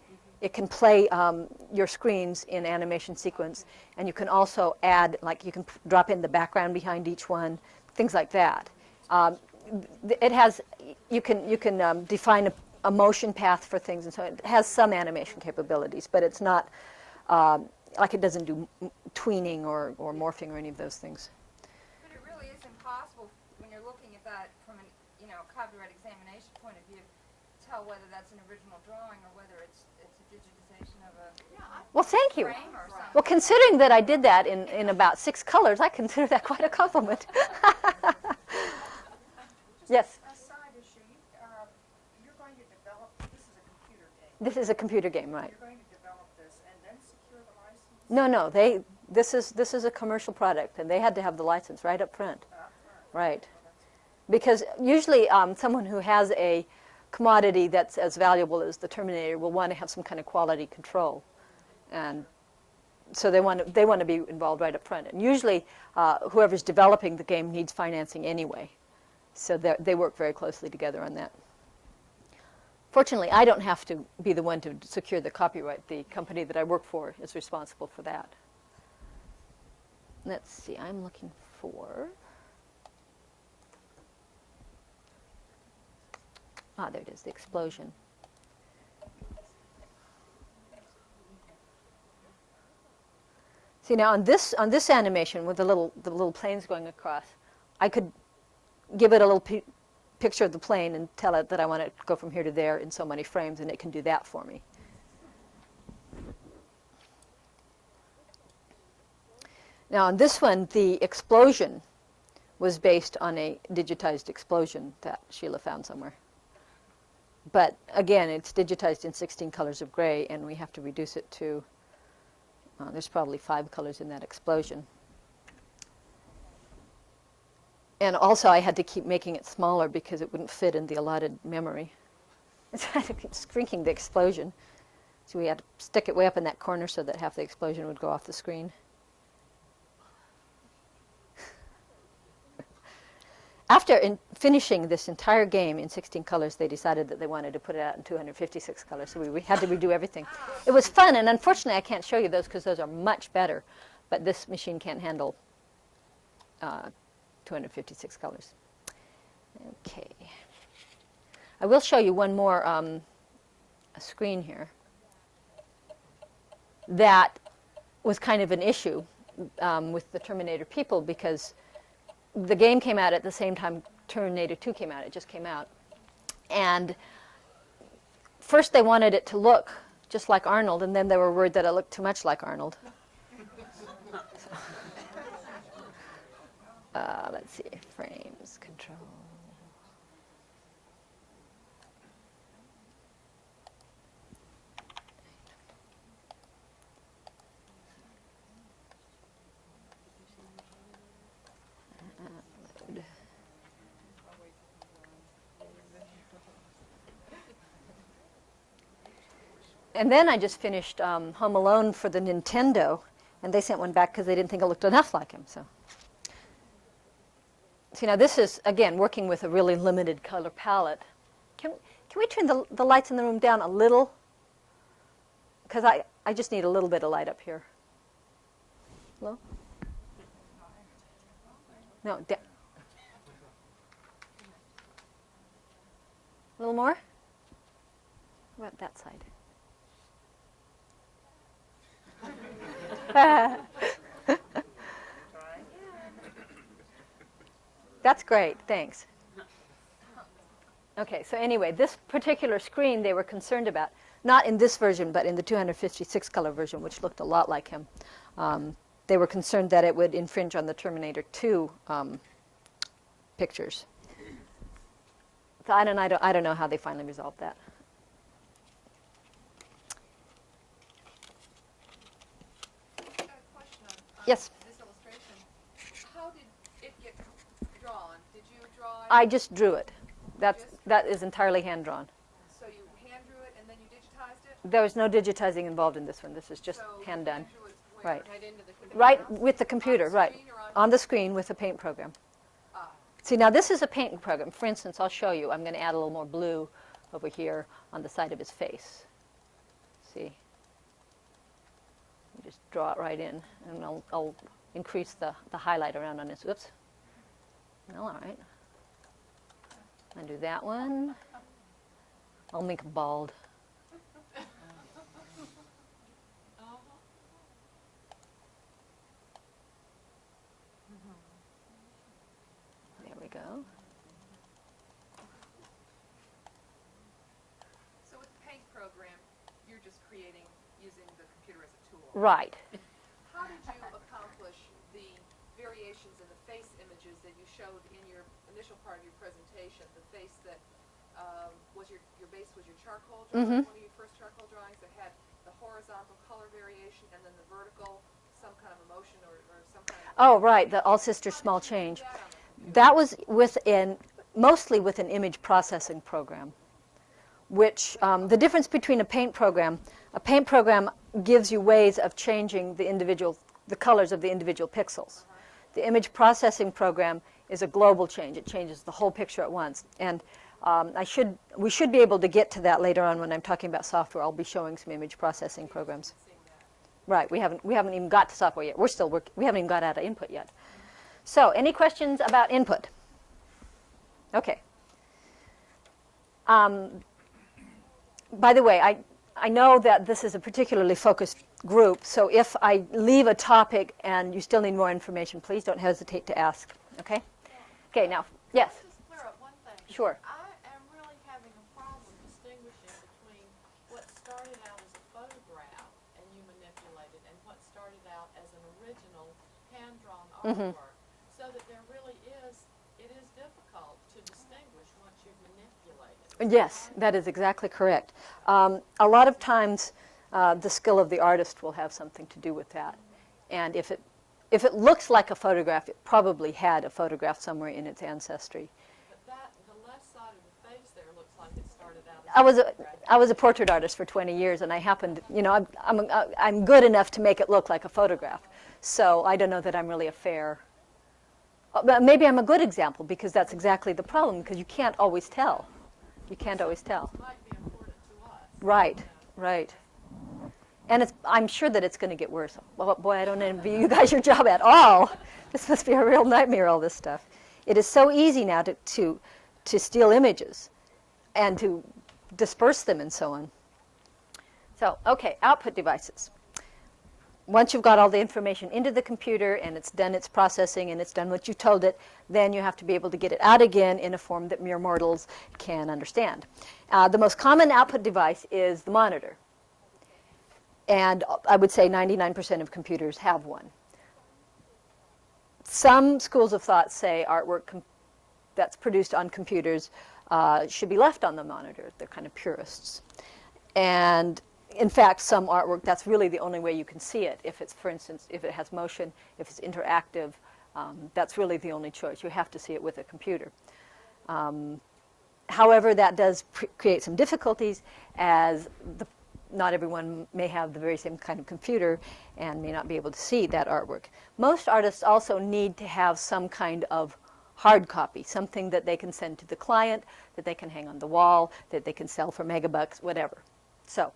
your screens in animation sequence, and you can also add, like you can drop in the background behind each one, things like that. It has, you can define a motion path for things, and so it has some animation capabilities, but it's not like it doesn't do tweening or morphing or any of those things. But it really is impossible when you're looking at that from an, copyright examination point of view, to tell whether that's an original drawing or whether it's a digitization of a Well, thank you. frame or something. Well, considering that I did that in about 6 colors, I consider that quite a compliment. Yes? A side issue, you're going to develop, this is a computer game. This is a computer game, right? You're going to develop this and then secure the license? No, this is a commercial product, and they had to have the license right up front. Right. Because usually someone who has a commodity that's as valuable as the Terminator will want to have some kind of quality control. And so they want to be involved right up front. And usually whoever's developing the game needs financing anyway. So they work very closely together on that. Fortunately, I don't have to be the one to secure the copyright. The company that I work for is responsible for that. let's see, I'm looking for, there it is, the explosion. See, now on this animation with the little planes going across, I could give it a little picture of the plane and tell it that I want it to go from here to there in so many frames, and it can do that for me. Now on this one, the explosion was based on a digitized explosion that Sheila found somewhere. But again, it's digitized in 16 colors of gray, and we have to reduce it to, there's probably 5 colors in that explosion. And also, I had to keep making it smaller because it wouldn't fit in the allotted memory. So I had to keep shrinking the explosion. So we had to stick it way up in that corner so that half the explosion would go off the screen. After finishing this entire game in 16 colors, they decided that they wanted to put it out in 256 colors, so we had to redo everything. It was fun, and unfortunately I can't show you those because those are much better, but this machine can't handle 256 colors. Okay. I will show you one more a screen here that was kind of an issue with the Terminator people, because the game came out at the same time Terminator 2 came out. It just came out. And first they wanted it to look just like Arnold, and then they were worried that it looked too much like Arnold. Let's see, frames, control. And then I just finished Home Alone for the Nintendo, and they sent one back because they didn't think it looked enough like him. So, see, now this is, again, working with a really limited color palette. Can we turn the lights in the room down a little? Because I just need a little bit of light up here. Hello? No, down. A little more? What about that side? That's great, thanks. Okay, so anyway, this particular screen they were concerned about, not in this version, but in the 256 color version, which looked a lot like him. They were concerned that it would infringe on the Terminator 2 pictures. So I don't know how they finally resolved that. Yes. This illustration, how did it get drawn? Did you draw it? I just drew it. That is entirely hand drawn. So you hand drew it and then you digitized it? There was no digitizing involved in this one. This is just So hand you done. drew it where? Right. Right into the computer. Right with the computer, right. screen or On the screen with the paint program. Ah. See, now this is a paint program. For instance, I'll show you. I'm going to add a little more blue over here on the side of his face. See? Just draw it right in, and I'll increase the highlight around on this. Oops. Well, all right. I'll do that one. I'll make him bald. There we go. So with the paint program, you're just creating using the computer as a tool. Right. How did you accomplish the variations in the face images that you showed in your initial part of your presentation? The face that was your base was your charcoal drawing, one of your first charcoal drawings that had the horizontal color variation, and then the vertical, some kind of emotion or some kind of... Oh, right, the All Sisters Small Change. That was mostly with an image processing program, which the difference between a paint program gives you ways of changing the colors of the individual pixels. The image processing program is a global change. It changes the whole picture at once. And we should be able to get to that later on when I'm talking about software. I'll be showing some image processing programs. Right, we haven't even got to software yet. We're still working, we haven't even got out of input yet. So, any questions about input? Okay. By the way, I know that this is a particularly focused group, so if I leave a topic and you still need more information, please don't hesitate to ask, okay? Okay, now, yes, Just clear up one thing. sure. I am really having a problem distinguishing between what started out as a photograph and you manipulated and what started out as an original hand-drawn artwork. So that there really is, it is difficult to distinguish once you've manipulated. Yes, that is exactly correct. A lot of times, the skill of the artist will have something to do with that. And if it looks like a photograph, it probably had a photograph somewhere in its ancestry. But that, the left side of the face there looks like it started out as I was a portrait artist for 20 years, and I happened, you know, I'm good enough to make it look like a photograph. So I don't know that I'm really a fair. But maybe I'm a good example, because that's exactly the problem, because you can't always tell. You can't always tell. might be important to us. Right, right. And I'm sure that it's going to get worse. Well, boy, I don't envy you guys your job at all. This must be a real nightmare, all this stuff. It is so easy now to steal images and to disperse them and so on. So, okay, output devices. Once you've got all the information into the computer and it's done its processing and it's done what you told it, then you have to be able to get it out again in a form that mere mortals can understand. The most common output device is the monitor. And I would say 99% of computers have one. Some schools of thought say artwork that's produced on computers should be left on the monitor. They're kind of purists. And in fact, some artwork, that's really the only way you can see it. If it's, for instance, if it has motion, if it's interactive, that's really the only choice. You have to see it with a computer. However, that does create some difficulties, as not everyone may have the very same kind of computer and may not be able to see that artwork. Most artists also need to have some kind of hard copy, something that they can send to the client, that they can hang on the wall, that they can sell for megabucks, whatever. So,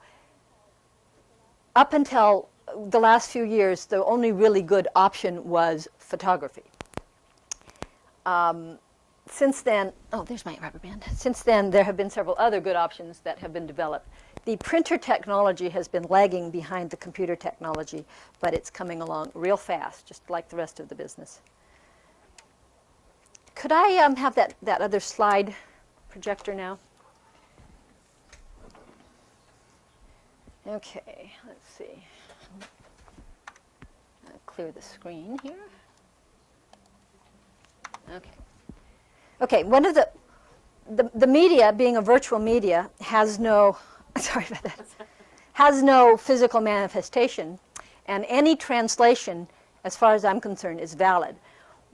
up until the last few years, the only really good option was photography. Since then, oh, there's my rubber band. Since then, there have been several other good options that have been developed. The printer technology has been lagging behind the computer technology, but it's coming along real fast, just like the rest of the business. Could I have that other slide projector now? Okay, let's see. I'll clear the screen here. Okay. Okay, one of the media, being a virtual media, has no, sorry about that, has no physical manifestation, and any translation, as far as I'm concerned, is valid.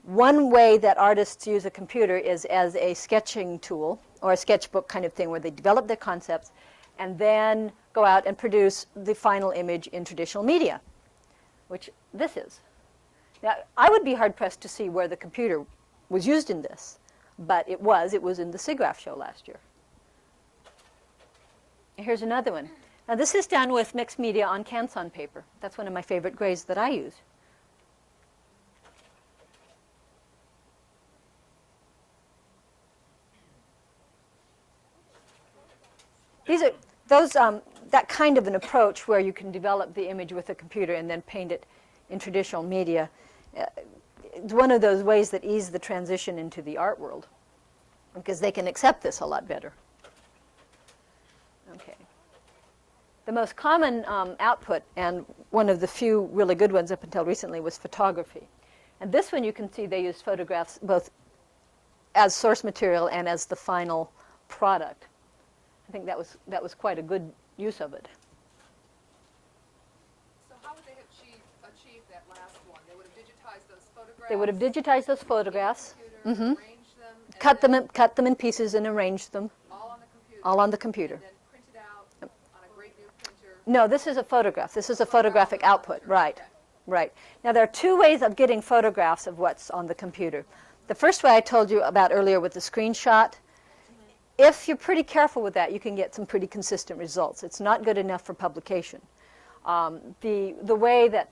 One way that artists use a computer is as a sketching tool, or a sketchbook kind of thing, where they develop their concepts and then go out and produce the final image in traditional media, which this is. Now, I would be hard-pressed to see where the computer was used in this, but it was in the SIGGRAPH show last year. Here's another one. Now, this is done with mixed media on Canson paper. That's one of my favorite grades that I use. These are that kind of an approach where you can develop the image with a computer and then paint it in traditional media. It's one of those ways that ease the transition into the art world, because they can accept this a lot better. Okay. The most common output, and one of the few really good ones up until recently, was photography. And this one, you can see they used photographs both as source material and as the final product. I think that was quite a good use of it. So how would they have achieved that last one? They would have digitized those photographs? They would have digitized those photographs, Arranged them, and cut them in pieces and arranged them, all on the computer. all on the computer. And then printed out on a great new printer. No, this is a photograph. This is a photographic output, right, right. Now, there are two ways of getting photographs of what's on the computer. The first way I told you about earlier with the screenshot. If you're pretty careful with that, you can get some pretty consistent results. It's not good enough for publication. The way that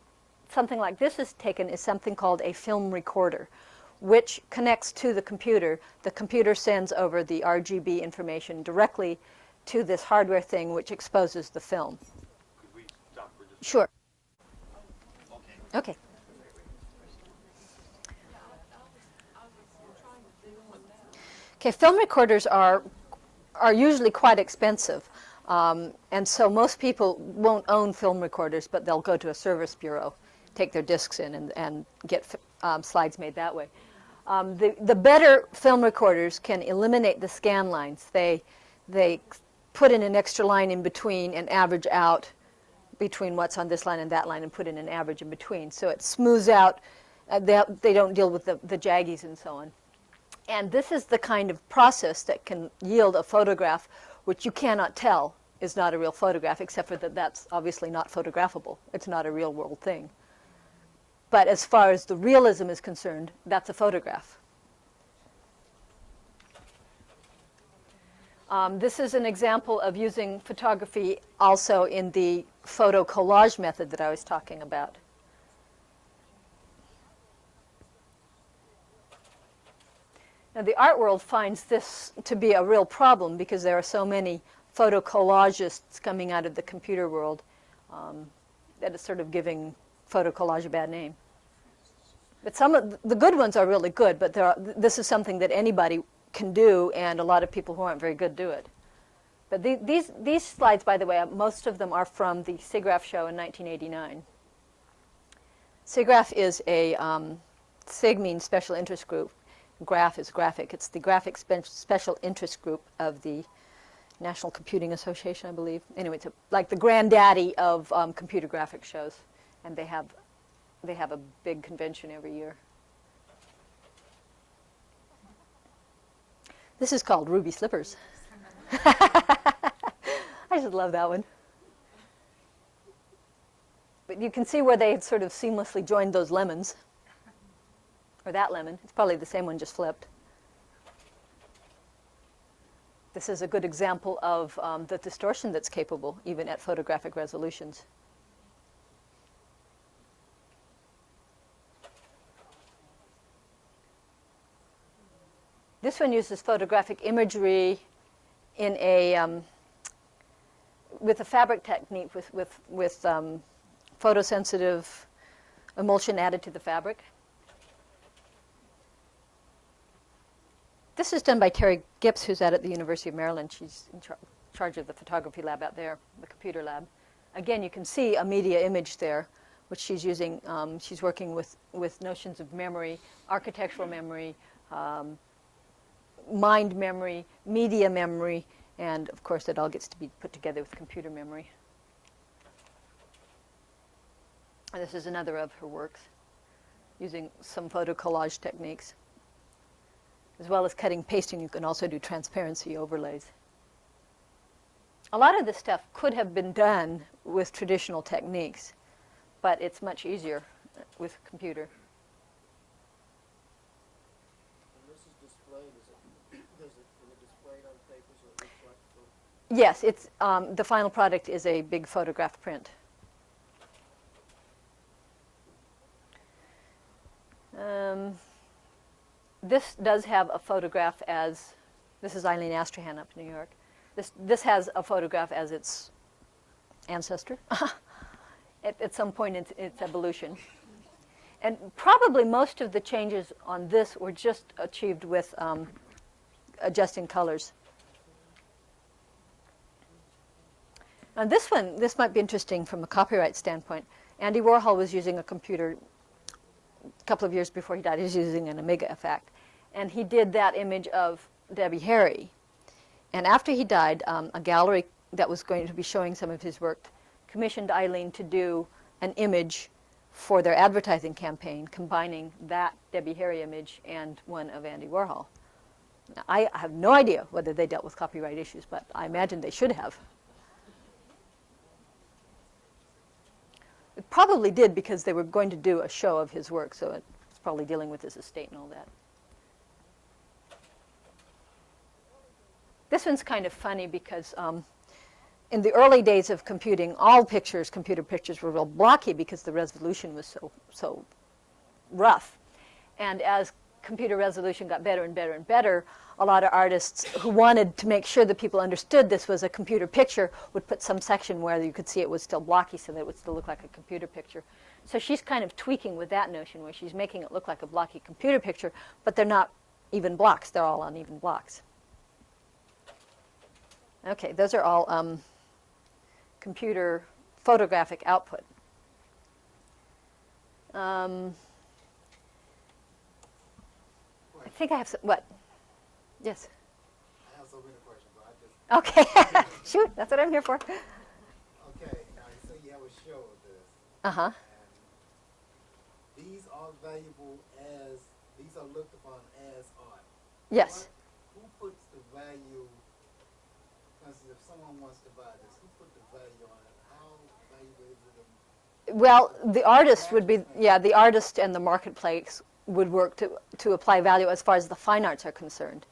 something like this is taken is something called a film recorder, which connects to the computer. The computer sends over the RGB information directly to this hardware thing, which exposes the film. Could we stop for just Sure. Okay. Okay. Okay, film recorders are usually quite expensive. And so most people won't own film recorders, but they'll go to a service bureau, take their discs in, and get slides made that way. The better film recorders can eliminate the scan lines. They put in an extra line in between and average out between what's on this line and that line and put in an average in between. So it smooths out. They don't deal with the jaggies and so on. And this is the kind of process that can yield a photograph which you cannot tell is not a real photograph, except for that's obviously not photographable. It's not a real world thing. But as far as the realism is concerned, that's a photograph. This is an example of using photography also in the photo collage method that I was talking about. Now, the art world finds this to be a real problem because there are so many photo collagists coming out of the computer world that it's sort of giving photo collage a bad name. But some of the good ones are really good, but this is something that anybody can do, and a lot of people who aren't very good do it. But these slides, by the way, most of them are from the SIGGRAPH show in 1989. SIGGRAPH is a SIG means special interest group. Graph is graphic. It's the graphic special interest group of the National Computing Association, I believe. Anyway, it's like the granddaddy of computer graphics shows, and they have a big convention every year. This is called Ruby Slippers. I just love that one. But you can see where they sort of seamlessly joined those lemons. Or that lemon. It's probably the same one, just flipped. This is a good example of the distortion that's capable, even at photographic resolutions. This one uses photographic imagery in with a fabric technique with photosensitive emulsion added to the fabric. This is done by Terry Gips, who's at the University of Maryland. She's in charge of the photography lab out there, the computer lab. Again, you can see a media image there, which she's using. She's working with notions of memory, architectural memory, mind memory, media memory, and of course it all gets to be put together with computer memory. And this is another of her works, using some photo collage techniques. As well as cutting, pasting, you can also do transparency overlays. A lot of this stuff could have been done with traditional techniques, but it's much easier with computer. When this is displayed, when it displayed on paper, so it looks like Yes, it's the final product is a big photograph print. This does have a photograph as, this is Eileen Astrahan up in New York. This has a photograph as its ancestor at some point in its evolution. And probably most of the changes on this were just achieved with adjusting colors. Now this might be interesting from a copyright standpoint. Andy Warhol was using a computer a couple of years before he died. He was using an Amiga effect. And he did that image of Debbie Harry. And after he died, a gallery that was going to be showing some of his work commissioned Eileen to do an image for their advertising campaign, combining that Debbie Harry image and one of Andy Warhol. Now, I have no idea whether they dealt with copyright issues, but I imagine they should have. It probably did because they were going to do a show of his work, so it's probably dealing with his estate and all that. This one's kind of funny because in the early days of computing, all pictures, computer pictures, were real blocky because the resolution was so rough. And as computer resolution got better and better and better, a lot of artists who wanted to make sure that people understood this was a computer picture would put some section where you could see it was still blocky so that it would still look like a computer picture. So she's kind of tweaking with that notion where she's making it look like a blocky computer picture, but they're not even blocks. They're all uneven blocks. Okay, those are all computer photographic output. I think I have some, what? Yes. I have so many questions, but I just. Okay, shoot, that's what I'm here for. Okay, now you say you have a show of this. Uh-huh. And these are valuable as, these are looked upon as art. Yes. Who puts the value, for instance, if someone wants to buy this, who put the value on it? How valuable is it? Well, the artist would be, yeah, the artist and the marketplace would work to apply value as far as the fine arts are concerned,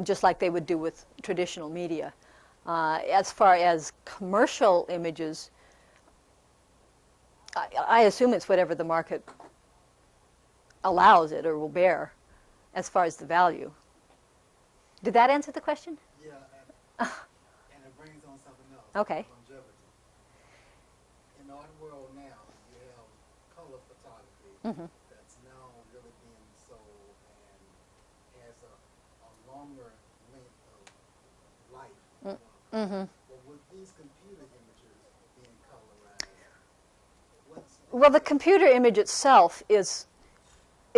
just like they would do with traditional media. As far as commercial images, I assume it's whatever the market allows it or will bear as far as the value. Did that answer the question? Yeah, and it brings on something else. Okay. Longevity. In the art world now, you have color photography Mm-hmm. that's now really being sold and has a longer length of life. Mm-hmm. But with these computer images being colorized, what's Well, the computer image itself is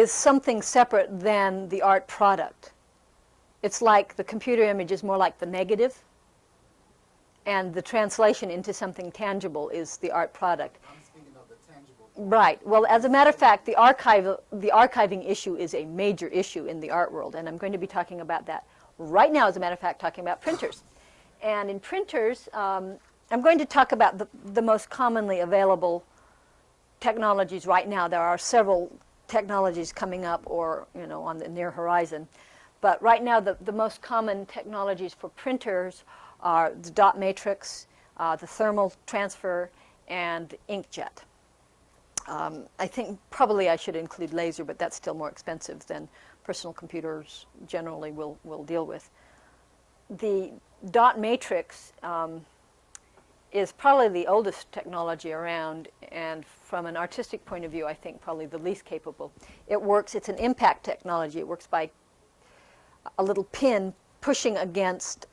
something separate than the art product. It's like the computer image is more like the negative, and the translation into something tangible is the art product. I'm speaking of the tangible. Right. Well, as a matter of fact, the archiving issue is a major issue in the art world, and I'm going to be talking about that right now, as a matter of fact, talking about printers. And in printers, I'm going to talk about the most commonly available technologies right now. There are several technologies coming up or, on the near horizon. But right now, the most common technologies for printers are the dot matrix, the thermal transfer, and inkjet. I think probably I should include laser, but that's still more expensive than personal computers generally will deal with. The dot matrix is probably the oldest technology around, and from an artistic point of view, I think probably the least capable. It's an impact technology. It works by a little pin pushing against,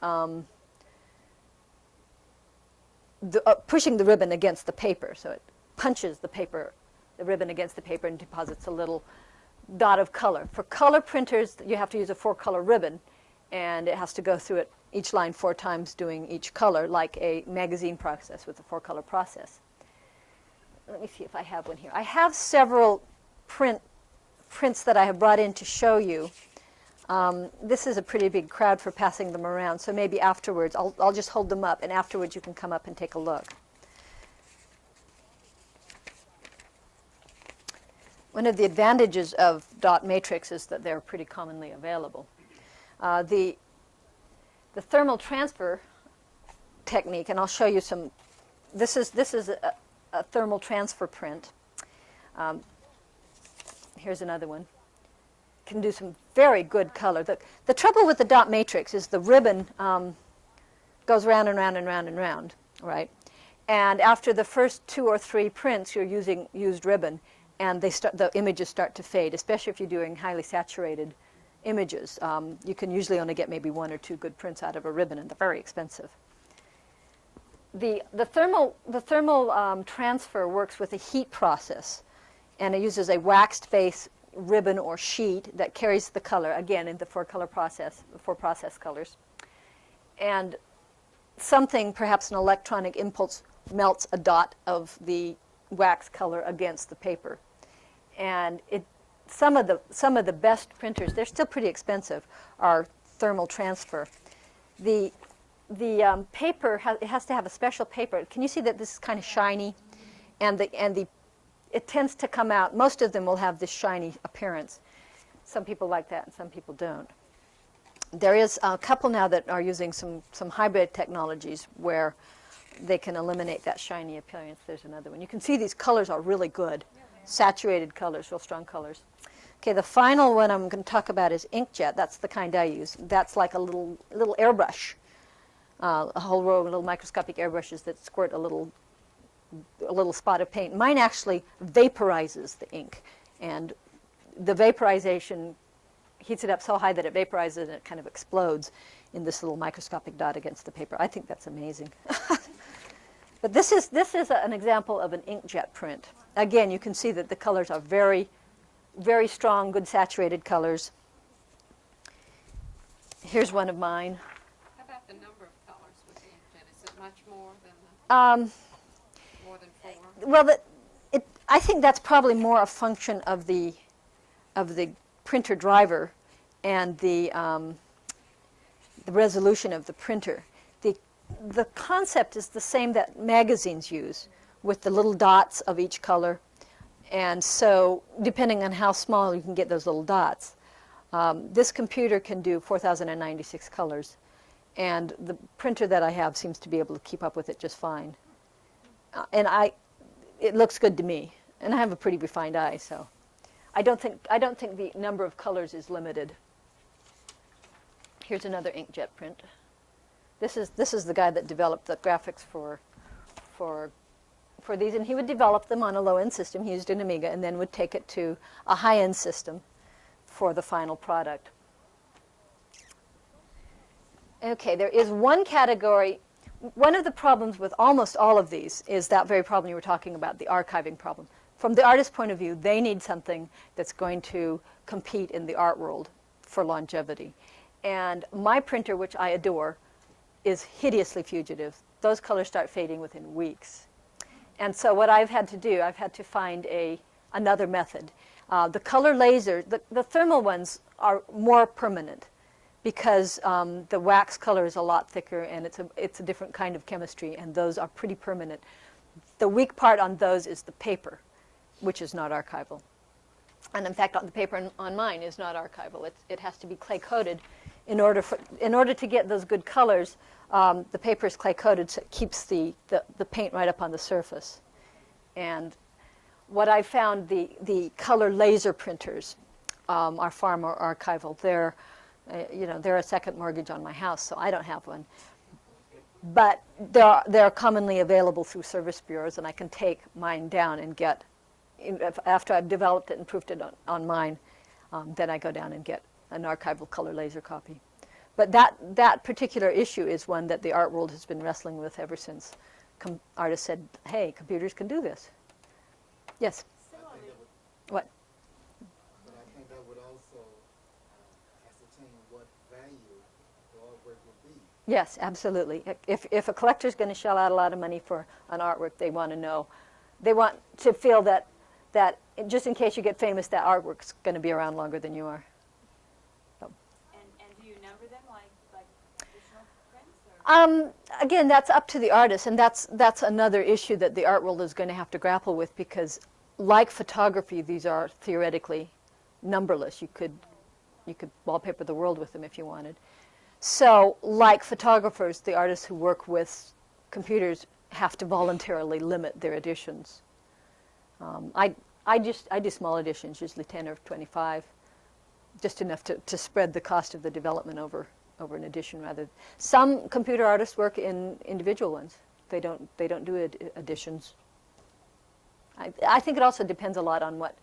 pushing the ribbon against the paper. So it punches the ribbon against the paper and deposits a little dot of color. For color printers, you have to use a 4-color ribbon, and it has to go through it each line 4 times doing each color, like a magazine process with a 4-color process. Let me see if I have one here. I have several prints that I have brought in to show you. This is a pretty big crowd for passing them around, so maybe afterwards, I'll just hold them up, and afterwards you can come up and take a look. One of the advantages of dot matrix is that they're pretty commonly available. The thermal transfer technique, and I'll show you some. This is a thermal transfer print. Here's another one. Can do some very good color. The trouble with the dot matrix is the ribbon goes round and round and round and round, right? And after the first 2 or 3 prints, you're using used ribbon, and the images start to fade, especially if you're doing highly saturated images. You can usually only get maybe 1 or 2 good prints out of a ribbon, and they're very expensive. The thermal transfer works with a heat process, and it uses a waxed base ribbon or sheet that carries the color, again, in the 4-color process, 4 process colors. And something, perhaps an electronic impulse, melts a dot of the wax color against the paper. And some of the best printers, they're still pretty expensive, are thermal transfer. The paper it has to have a special paper. Can you see that this is kind of shiny, and it tends to come out. Most of them will have this shiny appearance. Some people like that, and some people don't. There is a couple now that are using some hybrid technologies where they can eliminate that shiny appearance. There's another one. You can see these colors are really good. Saturated colors, real strong colors. Okay, the final one I'm going to talk about is inkjet. That's the kind I use. That's like a little airbrush, a whole row of little microscopic airbrushes that squirt a little spot of paint. Mine actually vaporizes the ink, and the vaporization heats it up so high that it vaporizes and it kind of explodes in this little microscopic dot against the paper. I think that's amazing. But this is an example of an inkjet print. Again, you can see that the colors are very, very strong, good saturated colors. Here's one of mine. How about the number of colors with the inkjet? Is it much more than more than 4? Well, I think that's probably more a function of the printer driver and the resolution of the printer. The concept is the same that magazines use, with the little dots of each color. And so, depending on how small you can get those little dots, this computer can do 4,096 colors. And the printer that I have seems to be able to keep up with it just fine. And it looks good to me. And I have a pretty refined eye, so I don't think the number of colors is limited. Here's another inkjet print. This is the guy that developed the graphics for these, and he would develop them on a low-end system. He used an Amiga, and then would take it to a high-end system for the final product. Okay, there is one category. One of the problems with almost all of these is that very problem you were talking about, the archiving problem. From the artist's point of view, they need something that's going to compete in the art world for longevity. And my printer, which I adore, is hideously fugitive. Those colors start fading within weeks. And so what I've had to do, I've had to find another method. The color laser, the thermal ones are more permanent because the wax color is a lot thicker and it's a different kind of chemistry, and those are pretty permanent. The weak part on those is the paper, which is not archival. And in fact, the paper on mine is not archival. It has to be clay-coated. In order to get those good colors, the paper is clay-coated, so it keeps the paint right up on the surface. And what I found, the color laser printers are far more archival. They're a second mortgage on my house, so I don't have one. But they're commonly available through service bureaus, and I can take mine down and get, after I've developed it and proofed it on mine, then I go down and get an archival color laser copy. But that particular issue is one that the art world has been wrestling with ever since artists said, hey, computers can do this. Yes? What? But I think that would also ascertain what value the artwork would be. Yes, absolutely. If a collector's going to shell out a lot of money for an artwork, they want to know. They want to feel that just in case you get famous, that artwork's going to be around longer than you are. And do you number them like traditional prints? Or? Again, that's up to the artist, and that's another issue that the art world is going to have to grapple with, because like photography, these are theoretically numberless. You could wallpaper the world with them if you wanted. So, like photographers, the artists who work with computers have to voluntarily limit their editions. I do small editions, usually 10 or 25, just enough to spread the cost of the development over an edition. Rather, some computer artists work in individual ones. They don't do editions. I think it also depends a lot on what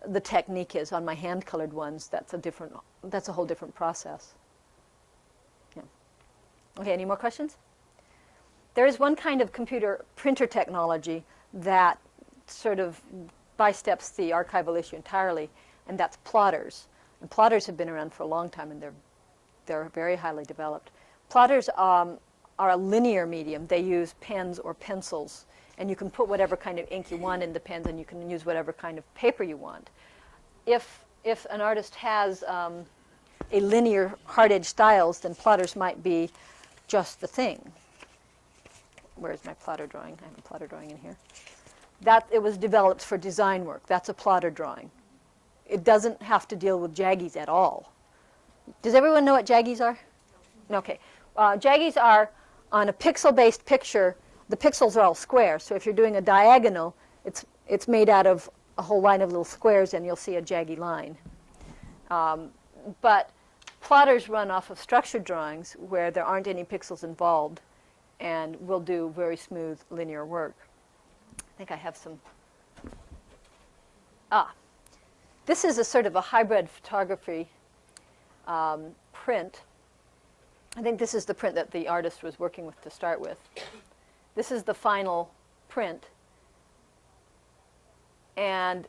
the technique is. On my hand-colored ones, that's a whole different process. Yeah. Okay. Any more questions? There is one kind of computer printer technology that sort of bysteps the archival issue entirely, and that's plotters. And plotters have been around for a long time, and they're very highly developed. Plotters are a linear medium. They use pens or pencils, and you can put whatever kind of ink you want in the pens, and you can use whatever kind of paper you want. If an artist has a linear hard-edged styles, then plotters might be just the thing. Where's my plotter drawing? I have a plotter drawing in here. It was developed for design work. That's a plotter drawing. It doesn't have to deal with jaggies at all. Does everyone know what jaggies are? Okay. Jaggies are, on a pixel-based picture, the pixels are all square. So if you're doing a diagonal, it's made out of a whole line of little squares, and you'll see a jaggy line. But plotters run off of structured drawings where there aren't any pixels involved, and will do very smooth linear work. I think I have some. This is a sort of a hybrid photography print. I think this is the print that the artist was working with to start with. This is the final print. And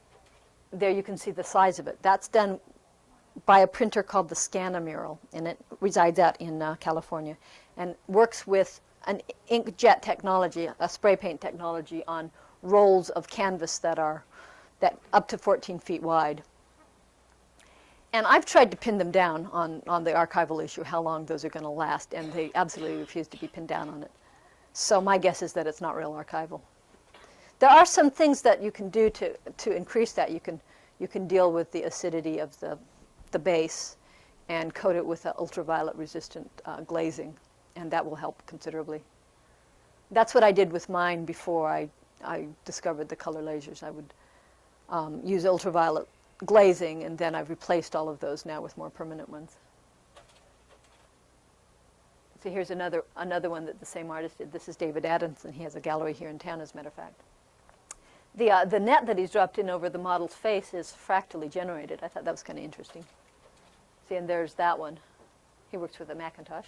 there you can see the size of it. That's done by a printer called the Scanamural, and it resides out in California, and works with an inkjet technology, a spray paint technology, on rolls of canvas that are up to 14 feet wide. And I've tried to pin them down on the archival issue, how long those are going to last, and they absolutely refuse to be pinned down on it. So my guess is that it's not real archival. There are some things that you can do to increase that. You can deal with the acidity of the base and coat it with an ultraviolet resistant glazing, and that will help considerably. That's what I did with mine before I discovered the color lasers. I would use ultraviolet glazing, and then I've replaced all of those now with more permanent ones. So here's another one that the same artist did. This is David Adamson. He has a gallery here in town, as a matter of fact. The net that he's dropped in over the model's face is fractally generated. I thought that was kind of interesting. See, and there's that one. He works with a Macintosh.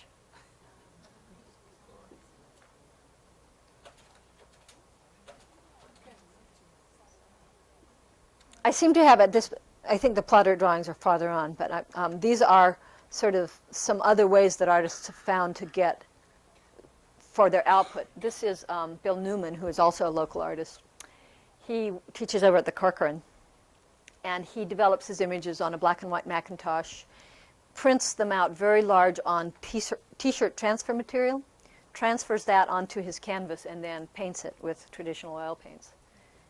I seem to have I think the plotter drawings are farther on, but these are sort of some other ways that artists have found to get for their output. This is Bill Newman, who is also a local artist. He teaches over at the Corcoran, and he develops his images on a black and white Macintosh, prints them out very large on t-shirt transfer material, transfers that onto his canvas, and then paints it with traditional oil paints.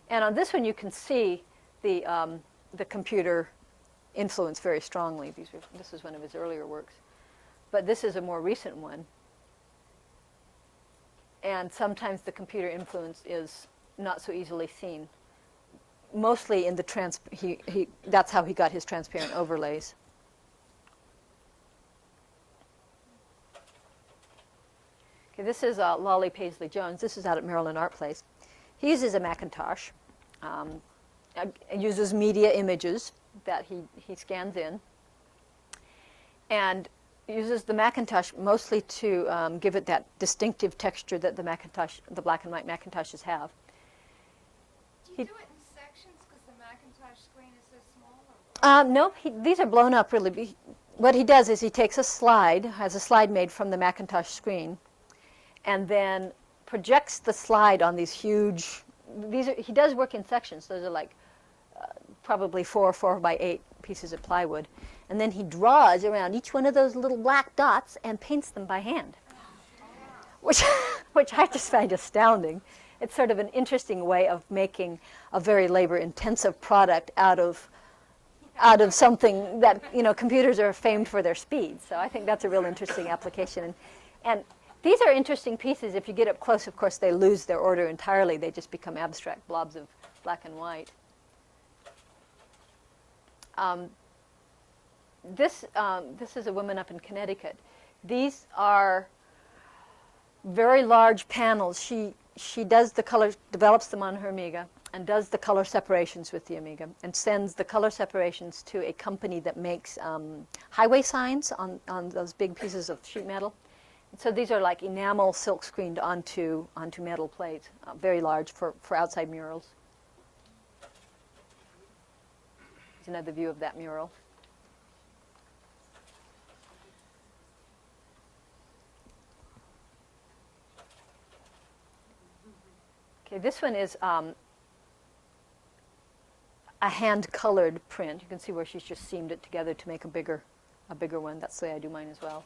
And on this one, you can see the computer influence very strongly. This is one of his earlier works. But this is a more recent one. And sometimes the computer influence is not so easily seen. Mostly in the that's how he got his transparent overlays. Okay, this is Lolly Paisley Jones. This is out at Maryland Art Place. He uses a Macintosh. Uses media images that he scans in, and uses the Macintosh mostly to give it that distinctive texture that the black and white Macintoshes have. Do you do it in sections because the Macintosh screen is so small? No, these are blown up really. What he does is he takes has a slide made from the Macintosh screen, and then projects the slide on these huge. He does work in sections. Those are like probably 4 by 8 pieces of plywood. And then he draws around each one of those little black dots and paints them by hand, which I just find astounding. It's sort of an interesting way of making a very labor-intensive product out of something that, computers are famed for their speed. So I think that's a real interesting application. And these are interesting pieces. If you get up close, of course, they lose their order entirely. They just become abstract blobs of black and white. This is a woman up in Connecticut. These are very large panels. She does the color, develops them on her Amiga, and does the color separations with the Amiga, and sends the color separations to a company that makes highway signs on those big pieces of sheet metal. So these are like enamel silk screened onto metal plates, very large for outside murals. Here's another view of that mural. Okay, this one is a hand-colored print. You can see where she's just seamed it together to make a bigger one. That's the way I do mine as well.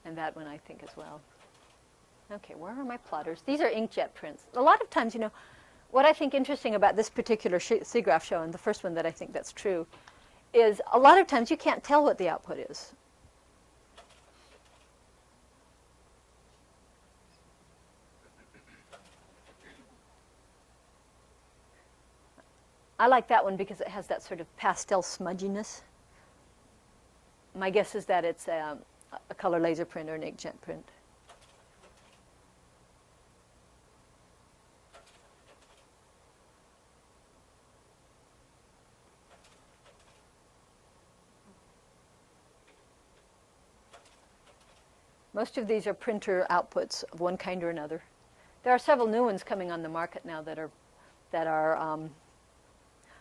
And that one, I think, as well. Okay, where are my plotters? These are inkjet prints. A lot of times, what I think interesting about this particular SIGGRAPH show, and the first one that I think that's true, is a lot of times you can't tell what the output is. I like that one because it has that sort of pastel smudginess. My guess is that it's a color laser print or an inkjet print. Most of these are printer outputs of one kind or another. There are several new ones coming on the market now that are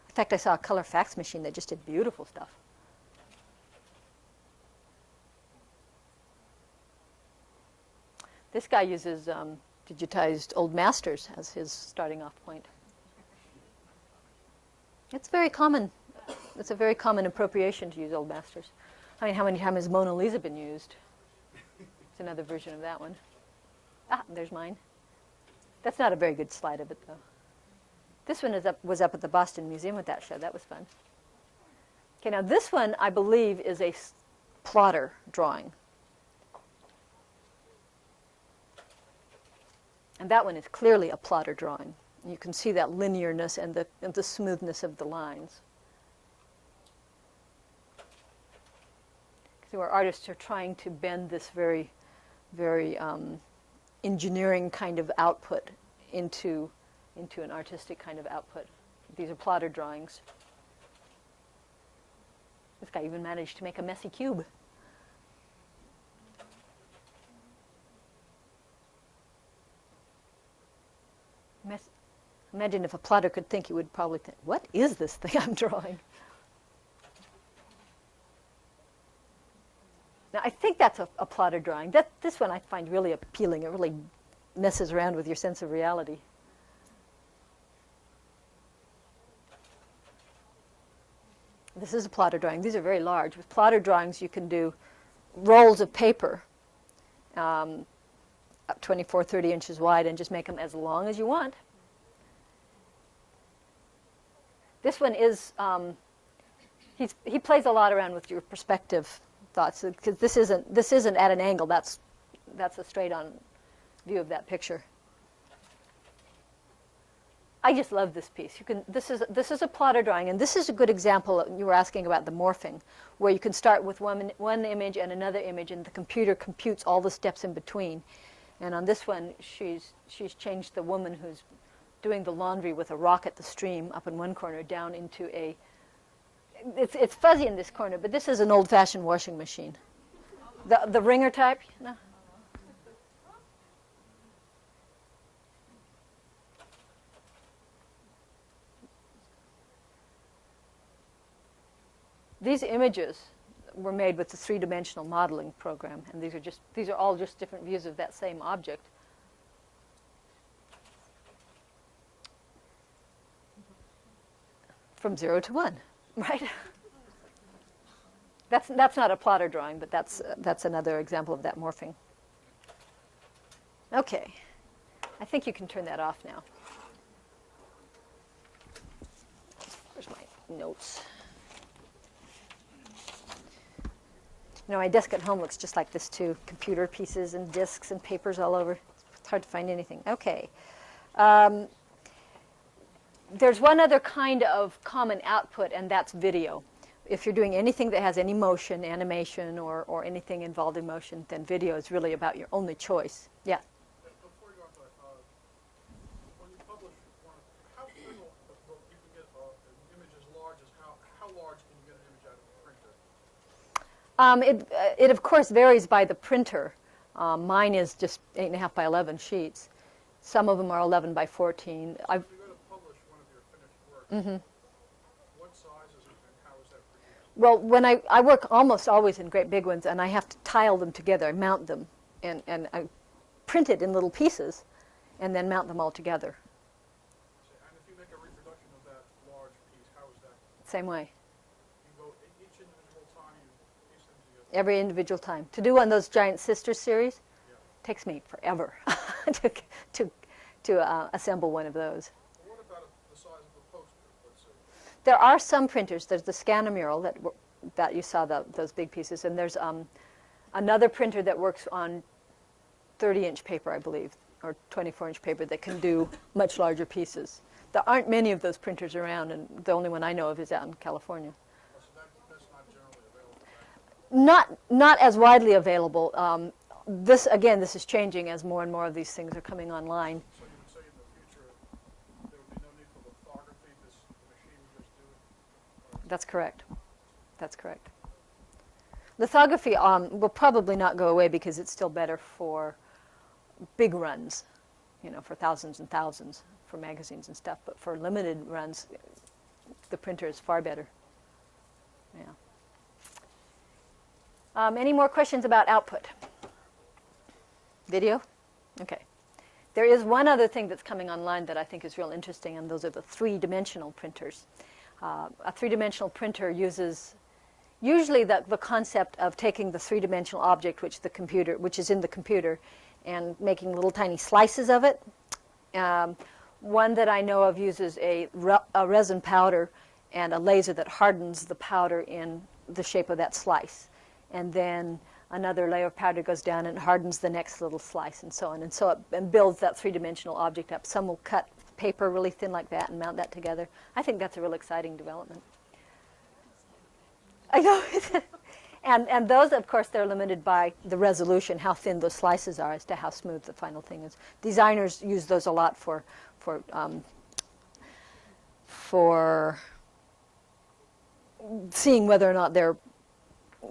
in fact, I saw a color fax machine that just did beautiful stuff. This guy uses digitized old masters as his starting off point. It's very common. It's a very common appropriation to use old masters. I mean, how many times has Mona Lisa been used? It's another version of that one. Ah, there's mine. That's not a very good slide of it, though. This one was up at the Boston Museum with that show. That was fun. Okay, now this one, I believe, is a plotter drawing. And that one is clearly a plotter drawing. You can see that linearness and the smoothness of the lines. See where artists are trying to bend this very, very engineering kind of output into an artistic kind of output. These are plotter drawings. This guy even managed to make a messy cube. Imagine if a plotter could think, he would probably think, what is this thing I'm drawing? Now, I think that's a plotter drawing. This one I find really appealing. It really messes around with your sense of reality. This is a plotter drawing. These are very large. With plotter drawings, you can do rolls of paper, 24, 30 inches wide, and just make them as long as you want. This one is, he plays a lot around with your perspective thoughts, because this isn't at an angle. That's a straight-on view of that picture. I just love this piece. This is a plotter drawing, and this is a good example. You were asking about the morphing, where you can start with one image and another image, and the computer computes all the steps in between. And on this one, she's changed the woman who's doing the laundry with a rock at the stream up in one corner down into a. It's fuzzy in this corner, but this is an old-fashioned washing machine, the wringer type. No. These images were made with the three-dimensional modeling program, and these are all just different views of that same object. From 0 to 1, right? That's not a plotter drawing, but that's another example of that morphing. Okay, I think you can turn that off now. Where's my notes? You know, my desk at home looks just like this too. Computer pieces and discs and papers all over. It's hard to find anything. Okay. There's one other kind of common output, and that's video. If you're doing anything that has any motion, animation, or anything involved in motion, then video is really about your only choice. Yeah? Before you go on to that, when you publish one, how big you can get an image as large as how large can you get an image out of a printer? It of course varies by the printer. Mine is just 8.5 by 11 sheets. Some of them are 11 by 14. If you're going to publish one of your finished works, what size is it and how is that produced? Well, when I work almost always in great big ones, and I have to tile them together, mount them, and I print it in little pieces, and then mount them all together. And if you make a reproduction of that large piece, how is that? Same way. You go each individual time, you piece them together? Every individual time. To do one of those giant Sisters series takes me forever to assemble one of those. Well, what about the size of the poster, let's say? There are some printers. There's the Scanamural that you saw those big pieces, and there's another printer that works on 30-inch paper, I believe, or 24-inch paper that can do much larger pieces. There aren't many of those printers around, and the only one I know of is out in California. So that's not generally available, right? Not as widely available. This is changing as more and more of these things are coming online. So you would say in the future, there would be no need for lithography, this machine would just do it? That's correct. That's correct. Lithography will probably not go away because it's still better for big runs, for thousands and thousands, for magazines and stuff. But for limited runs, the printer is far better. Yeah. Any more questions about output? Video? Okay. There is one other thing that's coming online that I think is real interesting, and those are the three-dimensional printers. A three-dimensional printer uses usually the concept of taking the three-dimensional object, which is in the computer, and making little tiny slices of it. One that I know of uses a resin powder and a laser that hardens the powder in the shape of that slice. And then another layer of powder goes down and hardens the next little slice, and so on. And builds that three-dimensional object up. Some will cut paper really thin like that and mount that together. I think that's a real exciting development. I know. And those, of course, they're limited by the resolution, how thin those slices are, as to how smooth the final thing is. Designers use those a lot for seeing whether or not their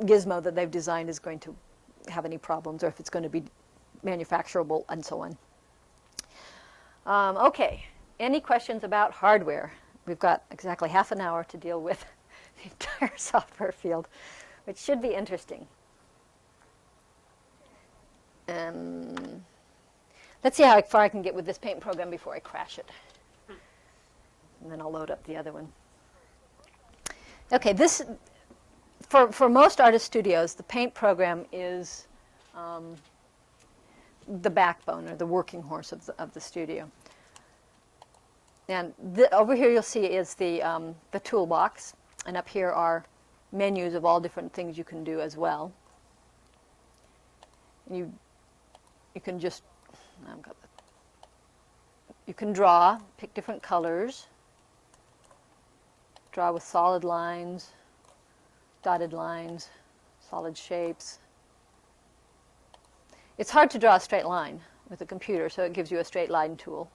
gizmo that they've designed is going to have any problems, or if it's going to be manufacturable, and so on. Okay, any questions about hardware? We've got exactly half an hour to deal with the entire software field, which should be interesting. Let's see how far I can get with this paint program before I crash it. And then I'll load up the other one. Okay, for most artist studios, the paint program is the backbone or the working horse of the studio. And over here you'll see is the toolbox, and up here are menus of all different things you can do as well. And you can just you can draw, pick different colors, draw with solid lines, dotted lines, solid shapes. It's hard to draw a straight line with a computer, so it gives you a straight line tool.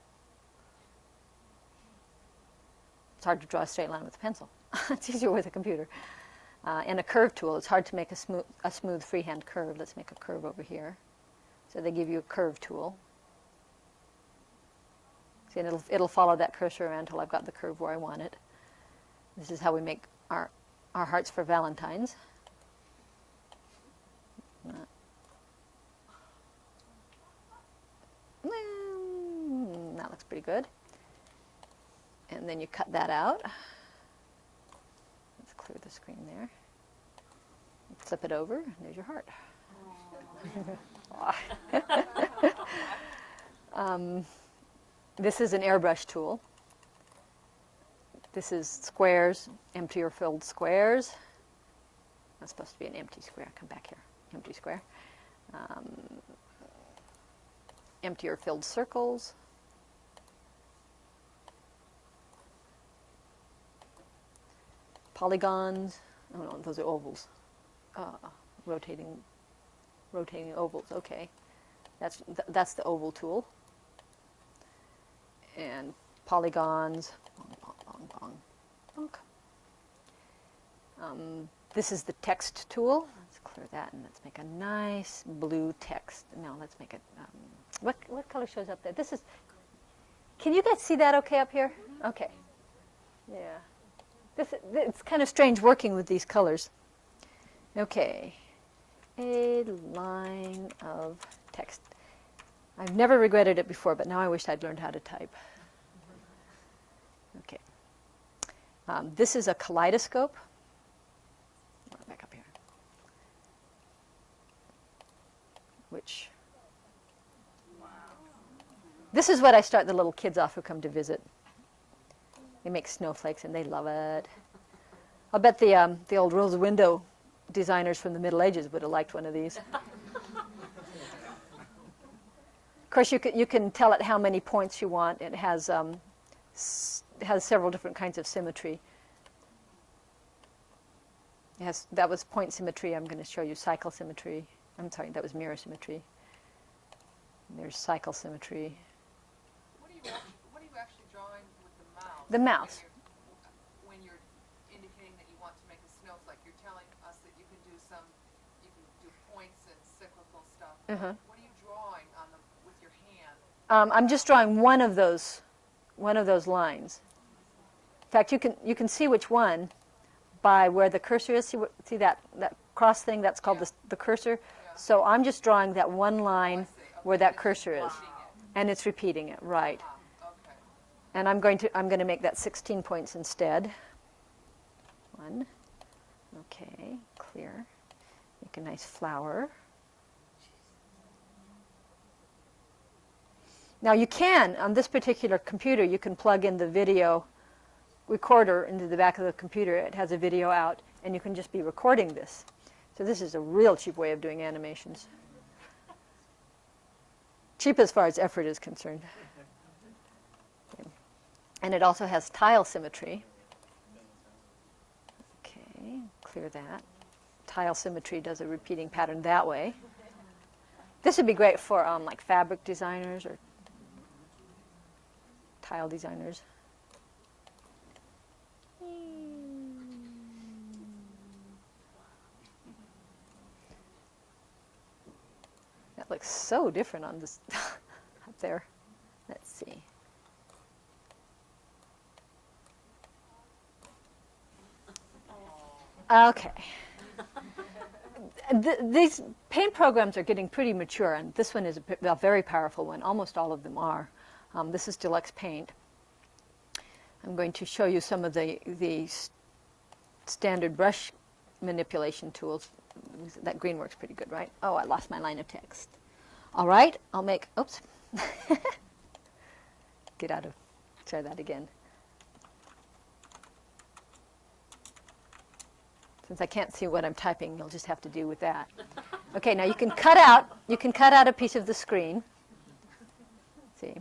It's hard to draw a straight line with a pencil. It's easier with a computer. And a curve tool. It's hard to make a smooth freehand curve. Let's make a curve over here. So they give you a curve tool. See, and it'll follow that cursor around until I've got the curve where I want it. This is how we make our hearts for Valentine's. That looks pretty good. And then you cut that out. Let's clear the screen there. Flip it over, and there's your heart. This is an airbrush tool. This is squares, empty or filled squares. That's supposed to be an empty square. Come back here. Empty square. Empty or filled circles. Polygons. Oh no, those are ovals. Rotating ovals. Okay, that's the oval tool. And polygons. This is the text tool. Let's clear that and let's make a nice blue text. Now let's make it. What color shows up there? This is. Can you guys see that okay up here? Okay. Yeah. It's kind of strange working with these colors. Okay. A line of text. I've never regretted it before, but now I wish I'd learned how to type. Okay. This is a kaleidoscope. Back up here. Which. This is what I start the little kids off who come to visit. They make snowflakes and they love it. I'll bet the old rose window designers from the Middle Ages would have liked one of these. Of course, you can tell it how many points you want. It has has several different kinds of symmetry. That was point symmetry. I'm going to show you cycle symmetry. I'm sorry, that was mirror symmetry. There's cycle symmetry. What are you actually drawing with the mouse? The mouse. When you're indicating that you want to make a snowflake, you're telling us that you can do points and cyclical stuff. What are you drawing with your hand? I'm just drawing one of those lines. In fact, you can see which one by where the cursor is. See that cross thing? That's called the cursor. Yeah. So I'm just drawing that one line where that It's cursor is, repeating it. and it's repeating it, right? Okay. And I'm going to make that 16 points instead. 1. Okay, clear. Make a nice flower. Now you can, on this particular computer, you can plug in the video recorder into the back of the computer. It has a video out, and you can just be recording this. So this is a real cheap way of doing animations. Cheap as far as effort is concerned. Okay. And it also has tile symmetry. Okay, clear that. Tile symmetry does a repeating pattern that way. This would be great for like fabric designers or tile designers. That looks so different on this up there. Let's see. Okay. These paint programs are getting pretty mature, and this one is a very powerful one. Almost all of them are. This is Deluxe Paint. I'm going to show you some of the standard brush manipulation tools. That green works pretty good, right? Oh, I lost my line of text. All right, I'll make, oops. Try that again. Since I can't see what I'm typing, you'll just have to do with that. Okay, now you can cut out a piece of the screen. See?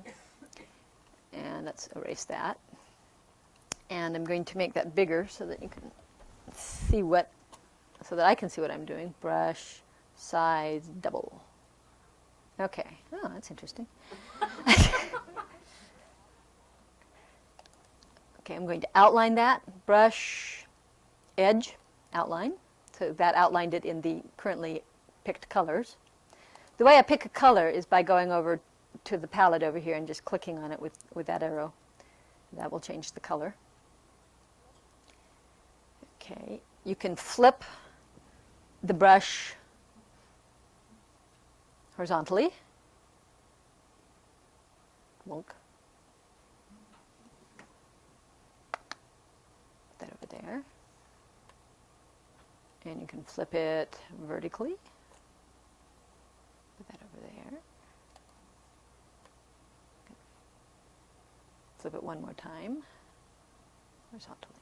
And let's erase that. And I'm going to make that bigger so that you can see so that I can see what I'm doing. Brush, size, double. Okay. Oh, that's interesting. Okay, I'm going to outline that. Brush, edge, outline. So that outlined it in the currently picked colors. The way I pick a color is by going over to the palette over here and just clicking on it with that arrow. That will change the color. Okay, you can flip the brush horizontally. Look. Put that over there. And you can flip it vertically. Put that over there. Flip it one more time, horizontally.